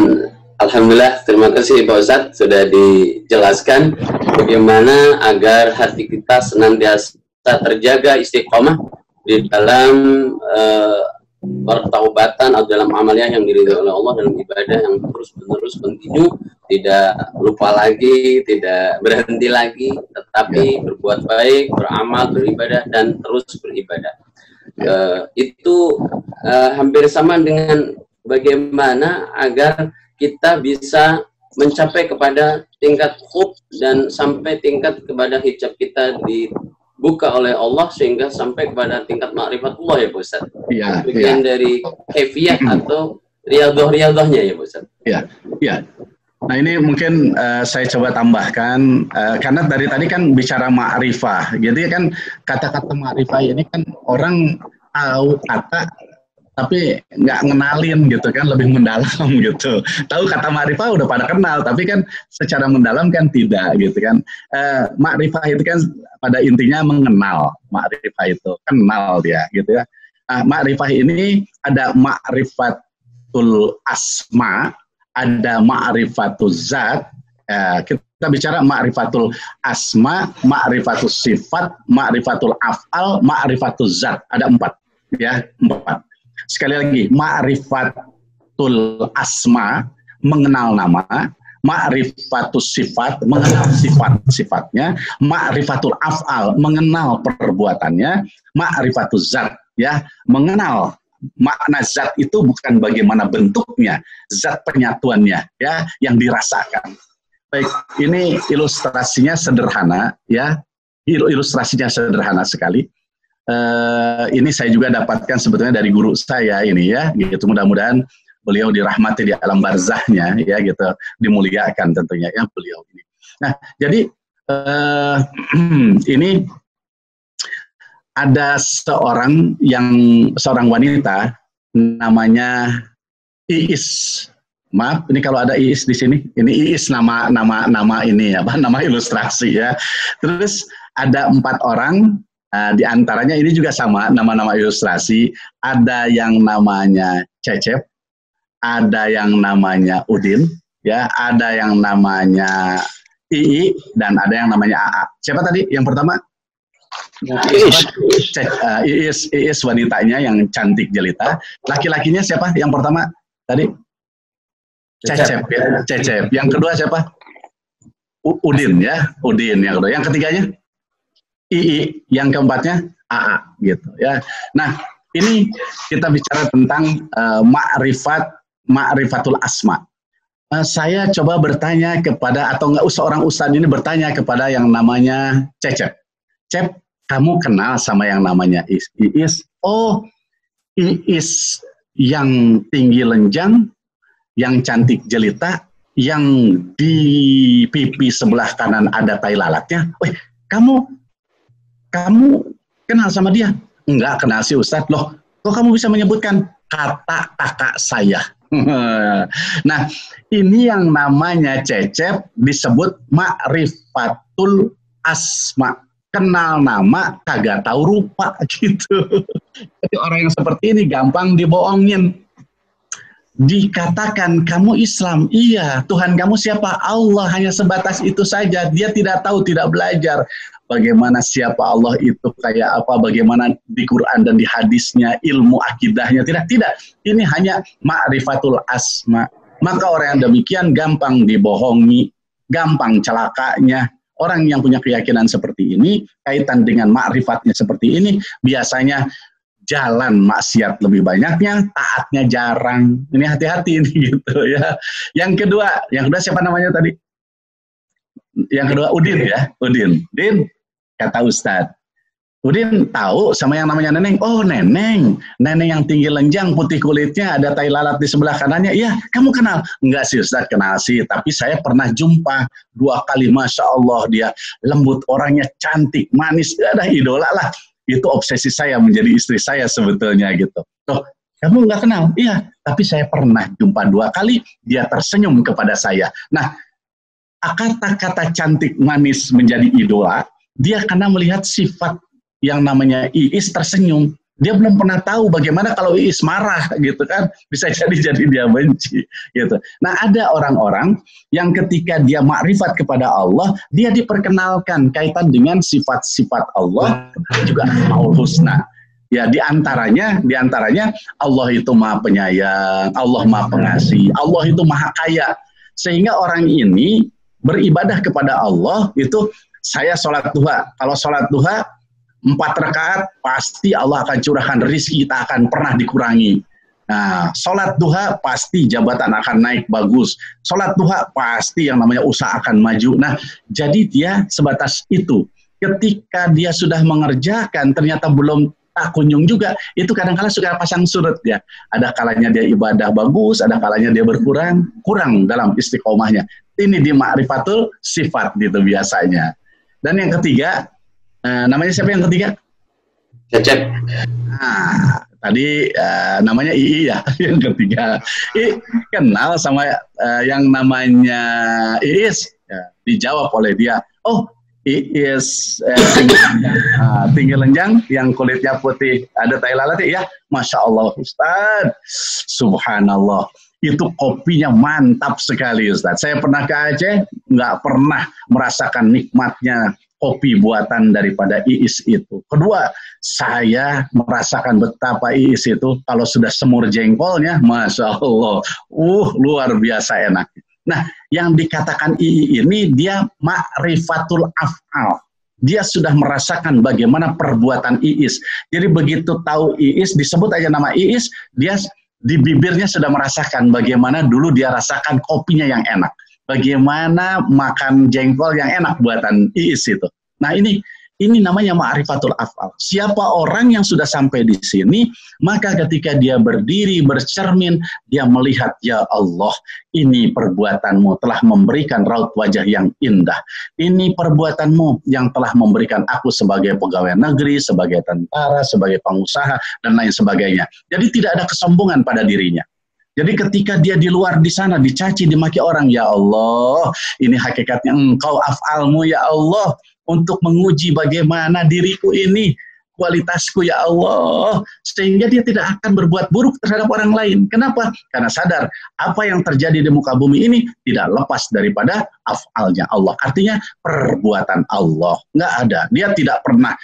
alhamdulillah terima kasih Pak Ustadz sudah dijelaskan bagaimana agar hati kita senantiasa terjaga istiqomah di dalam pertaubatan atau dalam amaliyah yang diridhoi oleh Allah, dalam ibadah yang terus-menerus continue, tidak lupa lagi, tidak berhenti lagi, tetapi berbuat baik, beramal, beribadah, dan terus beribadah. Itu hampir sama dengan bagaimana agar kita bisa mencapai kepada tingkat khub dan sampai tingkat kepada hijab kita dibuka oleh Allah sehingga sampai kepada tingkat ma'rifatullah ya Pak Ustaz. Iya. Bagian dari kefiyah atau riyadhah-riyadhahnya ya Pak Ustaz. Iya. Nah ini mungkin saya coba tambahkan karena dari tadi kan bicara ma'rifah. Jadi kan kata-kata ma'rifah ini kan orang tahu kata tapi nggak ngenalin gitu kan, lebih mendalam gitu. Tahu kata ma'rifah udah pada kenal, tapi kan secara mendalam kan tidak gitu kan. Ma'rifah itu kan pada intinya mengenal, ma'rifah itu kenal dia gitu ya. Ma'rifah ini ada ma'rifatul asma, ada ma'rifatul zat. Kita bicara ma'rifatul asma, ma'rifatul sifat, ma'rifatul af'al, ma'rifatul zat. Ada 4 ya, 4. Sekali lagi, ma'rifatul asma, mengenal nama, ma'rifatul sifat, mengenal sifat-sifatnya, ma'rifatul af'al, mengenal perbuatannya, ma'rifatul zat, ya, mengenal makna zat itu bukan bagaimana bentuknya, zat penyatuannya, ya, yang dirasakan. Baik, ini ilustrasinya sederhana, ya, ilustrasinya sederhana sekali. Ini saya juga dapatkan sebetulnya dari guru saya ini ya, gitu. Mudah-mudahan beliau dirahmati di alam barzahnya ya, gitu, dimuliakan tentunya ya beliau ini. Nah, jadi ini ada seorang wanita namanya Iis. Maaf, ini kalau ada Iis di sini, ini Iis nama ini apa? Nama ilustrasi ya. Terus ada 4 orang. Di antaranya ini juga sama nama-nama ilustrasi, ada yang namanya Cecep, ada yang namanya Udin, ya, ada yang namanya Ii, dan ada yang namanya AA. Siapa tadi yang pertama? Iis wanitanya yang cantik jelita. Laki-lakinya siapa yang pertama tadi? Cecep ya, Cecep. Yang kedua siapa? Udin ya, Udin yang kedua. Yang ketiganya? II, yang keempatnya AA gitu ya. Nah, Ini kita bicara tentang ma'rifatul asma. Saya coba bertanya kepada, atau enggak, seorang ustadz ini bertanya kepada yang namanya Cecep. Cep, kamu kenal sama yang namanya Iis? Oh, Iis yang tinggi lenjang, yang cantik jelita, yang di pipi sebelah kanan ada tai lalatnya. Wih, kamu kenal sama dia? Enggak kenal sih Ustadz. Loh, kok kamu bisa menyebutkan? Kata kakak saya. Nah, ini yang namanya Cecep disebut ma'rifatul asma. Kenal nama, kagak tahu rupa gitu. Jadi orang yang seperti ini gampang dibohongin. Dikatakan kamu Islam, iya. Tuhan kamu siapa? Allah, hanya sebatas itu saja. Dia tidak tahu, tidak belajar bagaimana siapa Allah itu kayak apa, bagaimana di Quran dan di hadisnya, ilmu akidahnya. Tidak. Ini hanya ma'rifatul asma. Maka orang yang demikian gampang dibohongi, gampang celakanya. Orang yang punya keyakinan seperti ini, kaitan dengan ma'rifatnya seperti ini, biasanya jalan maksiat lebih banyaknya, taatnya jarang. Ini hati-hati ini gitu ya. Yang kedua siapa namanya tadi? Yang kedua Udin ya, Udin. Din, kata Ustadz. Udin tahu sama yang namanya Neneng. Oh, Neneng yang tinggi lenjang, putih kulitnya, ada tai lalat di sebelah kanannya. Iya, kamu kenal? Enggak sih Ustadz, kenal sih. Tapi saya pernah jumpa 2 kali, Masya Allah, dia lembut, orangnya cantik, manis, ada idola lah. Itu obsesi saya menjadi istri saya sebetulnya gitu. Tuh, kamu nggak kenal? Iya, tapi saya pernah jumpa 2 kali, dia tersenyum kepada saya. Nah, kata-kata cantik, manis menjadi idola, dia karena melihat sifat yang namanya Iis tersenyum. Dia belum pernah tahu bagaimana kalau Iis marah gitu kan, bisa jadi dia benci gitu. Nah, ada orang-orang yang ketika dia makrifat kepada Allah, dia diperkenalkan kaitan dengan sifat-sifat Allah juga Asmaul Husna. Ya, diantaranya Allah itu Maha Penyayang, Allah Maha Pengasih, Allah itu Maha Kaya. Sehingga orang ini beribadah kepada Allah itu, saya sholat duha. Kalau sholat duha 4 rakaat, pasti Allah akan curahkan rezeki, tak akan pernah dikurangi. Nah, sholat duha pasti jabatan akan naik bagus. Sholat duha pasti yang namanya usaha akan maju. Nah, jadi dia sebatas itu. Ketika dia sudah mengerjakan, ternyata belum tak kunjung juga. Itu kadang-kadang suka pasang surut ya. Ada kalanya dia ibadah bagus, ada kalanya dia kurang dalam istiqomahnya. Ini di ma'rifatul sifat gitu biasanya. Dan yang ketiga, namanya siapa yang ketiga? Cecep. Nah, tadi namanya II ya, yang ketiga. Kenal sama yang namanya Iis? Ya, dijawab oleh dia. Oh, Iis tinggi lenjang, yang kulitnya putih, ada tai lalat ya? Masya Allah Ustadz, subhanallah. Itu kopinya mantap sekali Ustadz. Saya pernah ke Aceh, nggak pernah merasakan nikmatnya kopi buatan daripada Iis itu. Kedua, saya merasakan betapa Iis itu kalau sudah semur jengkolnya, Masya Allah, luar biasa enak. Nah, yang dikatakan II ini dia ma'rifatul af'al. Dia sudah merasakan bagaimana perbuatan Iis. Jadi begitu tahu Iis, disebut aja nama Iis, dia di bibirnya sudah merasakan bagaimana dulu dia rasakan kopinya yang enak. Bagaimana makan jengkol yang enak buatan Iis itu. Nah, ini namanya ma'rifatul af'al. Siapa orang yang sudah sampai di sini, maka ketika dia berdiri, bercermin, dia melihat, ya Allah, ini perbuatanmu telah memberikan raut wajah yang indah. Ini perbuatanmu yang telah memberikan aku sebagai pegawai negeri, sebagai tentara, sebagai pengusaha, dan lain sebagainya. Jadi tidak ada kesombongan pada dirinya. Jadi ketika dia di luar di sana dicaci, dimaki orang, ya Allah, ini hakikatnya engkau af'almu ya Allah, untuk menguji bagaimana diriku ini, kualitasku ya Allah, sehingga dia tidak akan berbuat buruk terhadap orang lain. Kenapa? Karena sadar apa yang terjadi di muka bumi ini tidak lepas daripada af'alnya Allah. Artinya perbuatan Allah, nggak ada. Dia tidak pernah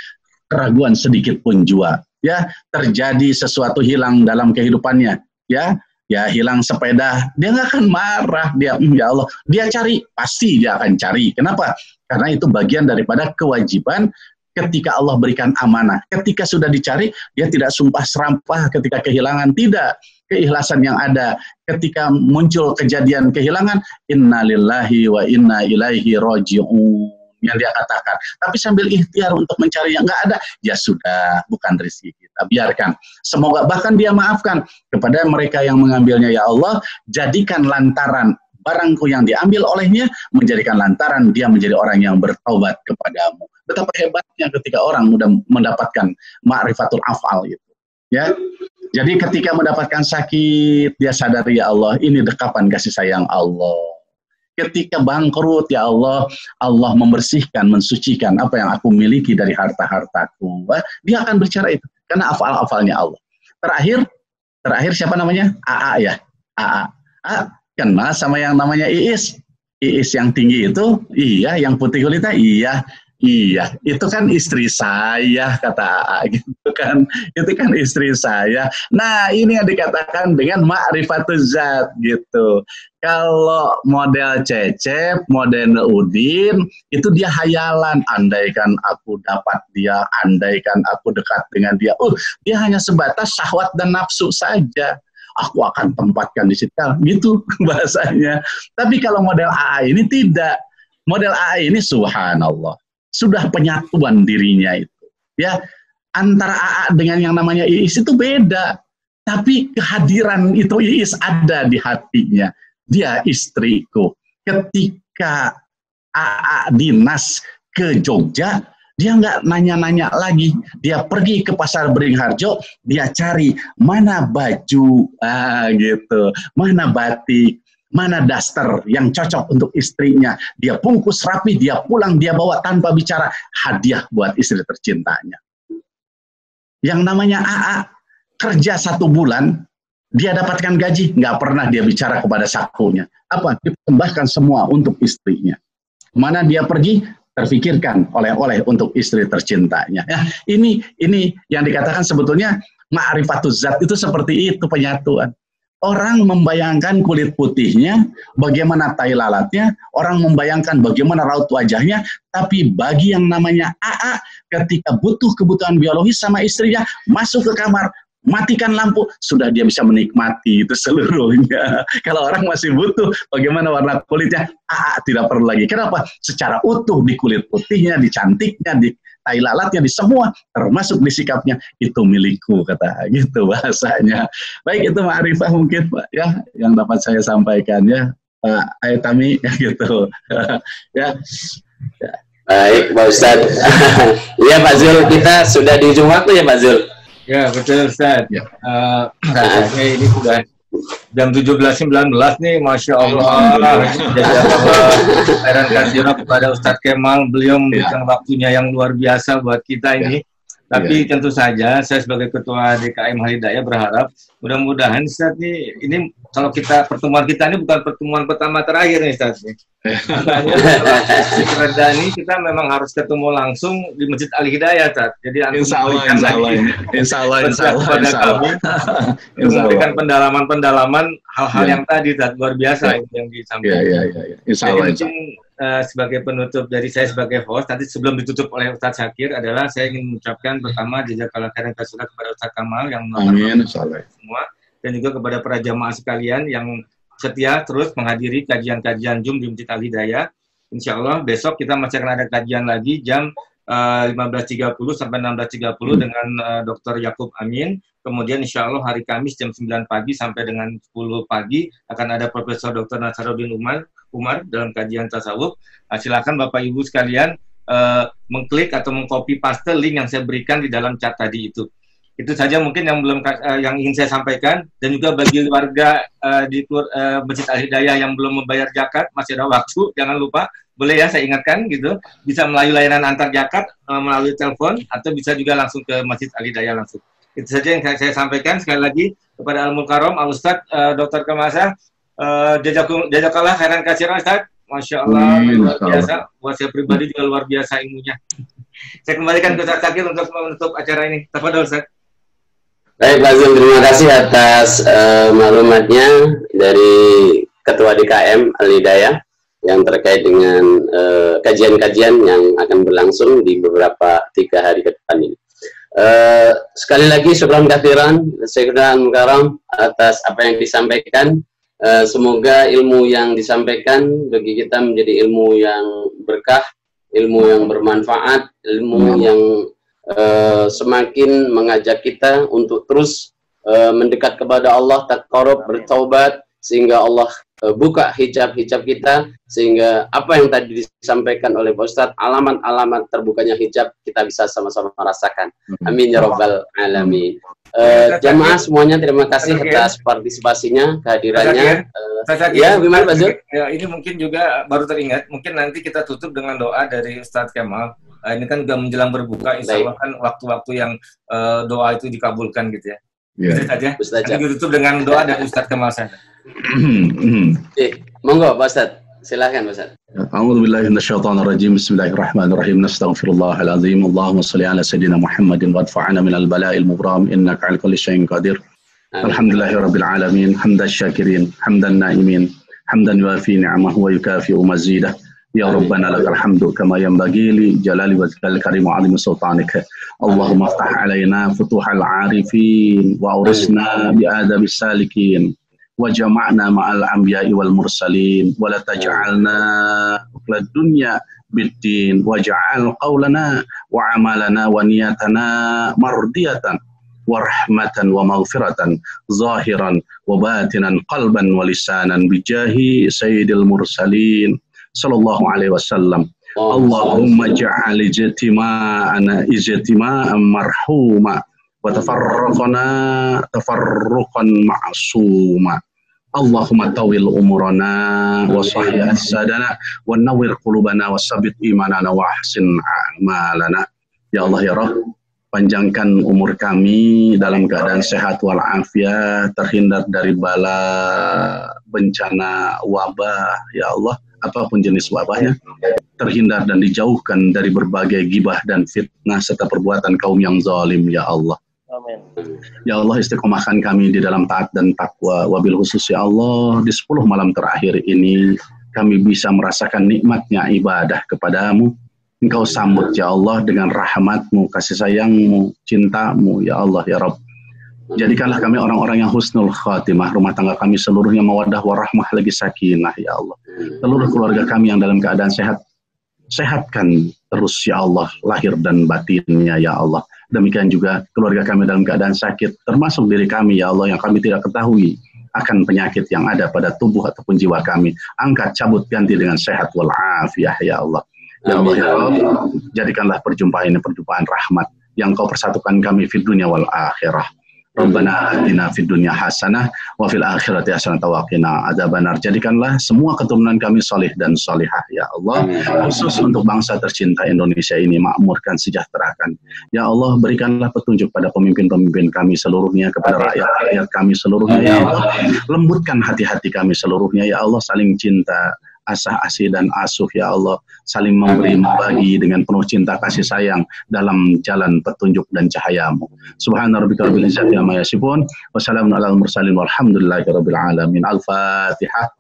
keraguan sedikit pun jua. Ya, terjadi sesuatu hilang dalam kehidupannya, ya hilang sepeda, dia nggak akan marah, dia ya Allah, dia cari, pasti dia akan cari. Kenapa? Karena itu bagian daripada kewajiban ketika Allah berikan amanah. Ketika sudah dicari, dia tidak sumpah serampah ketika kehilangan, tidak. Keikhlasan yang ada ketika muncul kejadian kehilangan, innalillahi wa inna ilaihi raji'un, yang dia katakan. Tapi sambil ikhtiar untuk mencari yang nggak ada, ya sudah, bukan rezeki kita, biarkan. Semoga bahkan dia maafkan kepada mereka yang mengambilnya, ya Allah, jadikan lantaran barangku yang diambil olehnya, menjadikan lantaran dia menjadi orang yang bertaubat kepadamu. Betapa hebatnya ketika orang mudah mendapatkan ma'rifatul af'al itu. Ya, jadi ketika mendapatkan sakit, dia sadari, ya Allah, ini dekapan kasih sayang Allah. Ketika bangkrut, ya Allah, Allah membersihkan, mensucikan apa yang aku miliki dari harta-hartaku. Dia akan berbicara itu, karena afal-afalnya Allah. Terakhir siapa namanya? AA ya, AA. Kenal sama yang namanya Iis. Iis yang tinggi itu, iya, yang putih kulitnya, iya. Iya, itu kan istri saya, kata AA, gitu kan. Itu kan istri saya. Nah, ini yang dikatakan dengan ma'rifatuz zat, gitu. Kalau model Cecep, model Udin, itu dia hayalan. Andaikan aku dapat dia, andaikan aku dekat dengan dia. Dia hanya sebatas syahwat dan nafsu saja. Aku akan tempatkan di situ, gitu bahasanya. Tapi kalau model AA ini tidak. Model AA ini subhanallah, sudah penyatuan dirinya itu. Ya, antara AA dengan yang namanya Iis itu beda. Tapi kehadiran itu Iis ada di hatinya. Dia istriku. Ketika AA dinas ke Jogja, dia nggak nanya-nanya lagi. Dia pergi ke pasar Beringharjo, dia cari mana baju, gitu, mana batik, mana daster yang cocok untuk istrinya. Dia bungkus rapi, dia pulang, dia bawa tanpa bicara, hadiah buat istri tercintanya. Yang namanya AA, kerja 1 bulan, dia dapatkan gaji, nggak pernah dia bicara kepada sakunya. Apa? Dipersembahkan semua untuk istrinya. Mana dia pergi, terfikirkan oleh-oleh untuk istri tercintanya. Ya, ini yang dikatakan sebetulnya ma'rifatuz zat itu seperti itu, penyatuan. Orang membayangkan kulit putihnya, bagaimana tai lalatnya, orang membayangkan bagaimana raut wajahnya, tapi bagi yang namanya AA, ketika butuh kebutuhan biologis sama istrinya, masuk ke kamar, matikan lampu, sudah dia bisa menikmati itu seluruhnya. Kalau orang masih butuh bagaimana warna kulitnya, tidak perlu lagi. Kenapa? Secara utuh di kulit putihnya, di cantiknya, di tai lalatnya, di semua, termasuk di sikapnya, itu milikku, kata gitu bahasanya. Baik, itu ma'rifah mungkin Pak ya yang dapat saya sampaikan ya Pak Aitami ya gitu. Ya. Baik Pak Ustadz. Iya Pak Zul, kita sudah di ujung waktu ya Pak Zul. Ya betul Ustaz. Ya. Rasanya ini sudah jam 17.19 nih, Masya Allah. Jadi heran kasih kepada Ustadz Kemal, beliau memberikan waktunya yang luar biasa buat kita ini. Tapi tentu saja saya sebagai Ketua DKM Al-Hidayah berharap mudah-mudahan Ustaz ini kalau pertemuan kita ini bukan pertemuan pertama terakhir nih Ustaz. Makanya di Reda ini kita memang harus ketemu langsung di Masjid Al-Hidayah Ustaz. Jadi insya Allah kepada kami memberikan pendalaman hal-hal yang tadi Ustaz, luar biasa yang disampaikan. Insya Allah. Sebagai penutup dari saya sebagai host, tadi sebelum ditutup oleh Ustadz Syakir adalah saya ingin mengucapkan pertama jazakallahu khairan katsira kepada Ustadz Kamal yang melakukan semua, dan juga kepada para jamaah sekalian yang setia terus menghadiri kajian-kajian Zoom di Masjid Al-Hidayah. Insya Allah besok kita masih akan ada kajian lagi jam 15.30 sampai 16.30 dengan Dr. Yakub Amin. Kemudian insya Allah hari Kamis jam 9 pagi sampai dengan 10 pagi akan ada Profesor Dr. Nasaruddin Umar dalam kajian tasawuf. Silakan Bapak Ibu sekalian mengklik atau mengcopy paste link yang saya berikan di dalam chat tadi itu. Itu saja mungkin yang ingin saya sampaikan. Dan juga bagi warga di Masjid Al-Hidayah yang belum membayar zakat, masih ada waktu, jangan lupa, boleh ya saya ingatkan gitu, bisa melalui layanan antar zakat melalui telepon, atau bisa juga langsung ke Masjid Al-Hidayah langsung. Itu saja yang saya sampaikan. Sekali lagi kepada Al-Mukarram, Al-Ustadz Dr. Kemasa, jazakallah khairan katsiran Ustadz. Masya Allah, luar biasa. Buat saya pribadi juga luar biasa ilmunya. Saya kembalikan ke Ustadz Syakir untuk menutup acara ini. Tafadhol Ustadz. Baik Pak Zul, terima kasih atas maklumatnya dari Ketua DKM Al-Hidayah. yang terkait dengan kajian-kajian yang akan berlangsung di beberapa 3 hari ke depan ini. Sekali lagi syukran kathiran Sayyidina Al-Mukarram atas apa yang disampaikan. Semoga ilmu yang disampaikan bagi kita menjadi ilmu yang berkah, ilmu yang bermanfaat, ilmu yang semakin mengajak kita untuk terus mendekat kepada Allah, taqarrub, bertaubat, sehingga Allah buka hijab-hijab kita, sehingga apa yang tadi disampaikan oleh Pak Ustadz, alamat-alamat terbukanya hijab kita bisa sama-sama merasakan. Amin ya rabbal alamin. Jamaah semuanya terima kasih atas partisipasinya, kehadirannya. Ya, gimana Pak Zul? Ya, ini mungkin juga baru teringat, mungkin nanti kita tutup dengan doa dari Ustadz Kemal. Ini kan juga menjelang berbuka, insya Allah kan waktu-waktu yang doa itu dikabulkan gitu ya. Itu saja. Nanti ditutup dengan doa dari Ustadz Kemal saja. Monggo Pak Ustadz, silahkan Pak Ustadz. A'udzu billahi minasyaitonir rajim. Bismillahirrahmanirrahim. Nastaghfirullah alazim. Allahumma shalli ala sayyidina Muhammadin wadfa'na minal bala'il mubram innaka 'ala kulli syai'in qadir. Alhamdulillahirabbil alamin. Hamdan syakirin, hamdan na'imin, hamdan yuafi ni'amahu wa yukafi'u mazidah. Ya Rabbana lakal hamdu kama yanbaghi li jalali wajhikal karim wa 'azimi sultanika. Allahumma iftah 'alaina futuhal 'arifin wa awrisna bi adabis salikin. وجمعنا مع الأنبياء والمرسلين ولا تجعلنا أكل الدنيا بالدين واجعل قولنا وعملنا ونيتنا مرضية ورحمة ومغفرة ظاهرا وباطنا قلبا ولسانا بجاه سيد المرسلين صلى الله عليه وسلم. اللهم اجعل اجتماعنا اجتماعا مرحوما وتفرقنا تفرقا معصوما. Allahumma tawil umurana wa sahih asadana wa nawwir qulubana wa sabit imanana wa ahsin a'malana. Ya Allah ya Rabb, panjangkan umur kami dalam keadaan sehat walafiat, terhindar dari bala, bencana, wabah, ya Allah, apapun jenis wabahnya, terhindar dan dijauhkan dari berbagai gibah dan fitnah serta perbuatan kaum yang zalim, ya Allah. Amin. Ya Allah, istiqomahkan kami di dalam taat dan takwa. Wabil khusus ya Allah, di 10 malam terakhir ini kami bisa merasakan nikmatnya ibadah kepadamu. Engkau sambut ya Allah dengan rahmatmu, kasih sayangmu, cintamu ya Allah ya Rabb. Jadikanlah kami orang-orang yang husnul khatimah, rumah tangga kami seluruhnya mawaddah warahmah lagi sakinah ya Allah. Seluruh keluarga kami yang dalam keadaan sehat, sehatkan terus ya Allah lahir dan batinnya ya Allah. Demikian juga keluarga kami dalam keadaan sakit, termasuk diri kami ya Allah yang kami tidak ketahui akan penyakit yang ada pada tubuh ataupun jiwa kami. Angkat, cabut, ganti dengan sehat walafiah ya Allah. Ya Allah ya Allah, jadikanlah perjumpaan ini perjumpaan rahmat yang kau persatukan kami fid dunya wal akhirah. Rabbana atina fid dunya hasanah wa fil akhirati hasanah wa qina adzabannar. Jadikanlah semua keturunan kami saleh dan salihah ya Allah. Khusus untuk bangsa tercinta Indonesia ini, makmurkan, sejahterakan. Ya Allah, berikanlah petunjuk pada pemimpin-pemimpin kami seluruhnya, kepada rakyat-rakyat kami seluruhnya ya Allah. Lembutkan hati-hati kami seluruhnya ya Allah, saling cinta, asah asih dan asuh ya Allah, saling memberi membagi dengan penuh cinta kasih sayang dalam jalan petunjuk dan cahayamu. Subhana rabbika rabbil izzati amma yasifun wa salamun alal mursalin walhamdulillahi rabbil alamin. Al-Fatihah.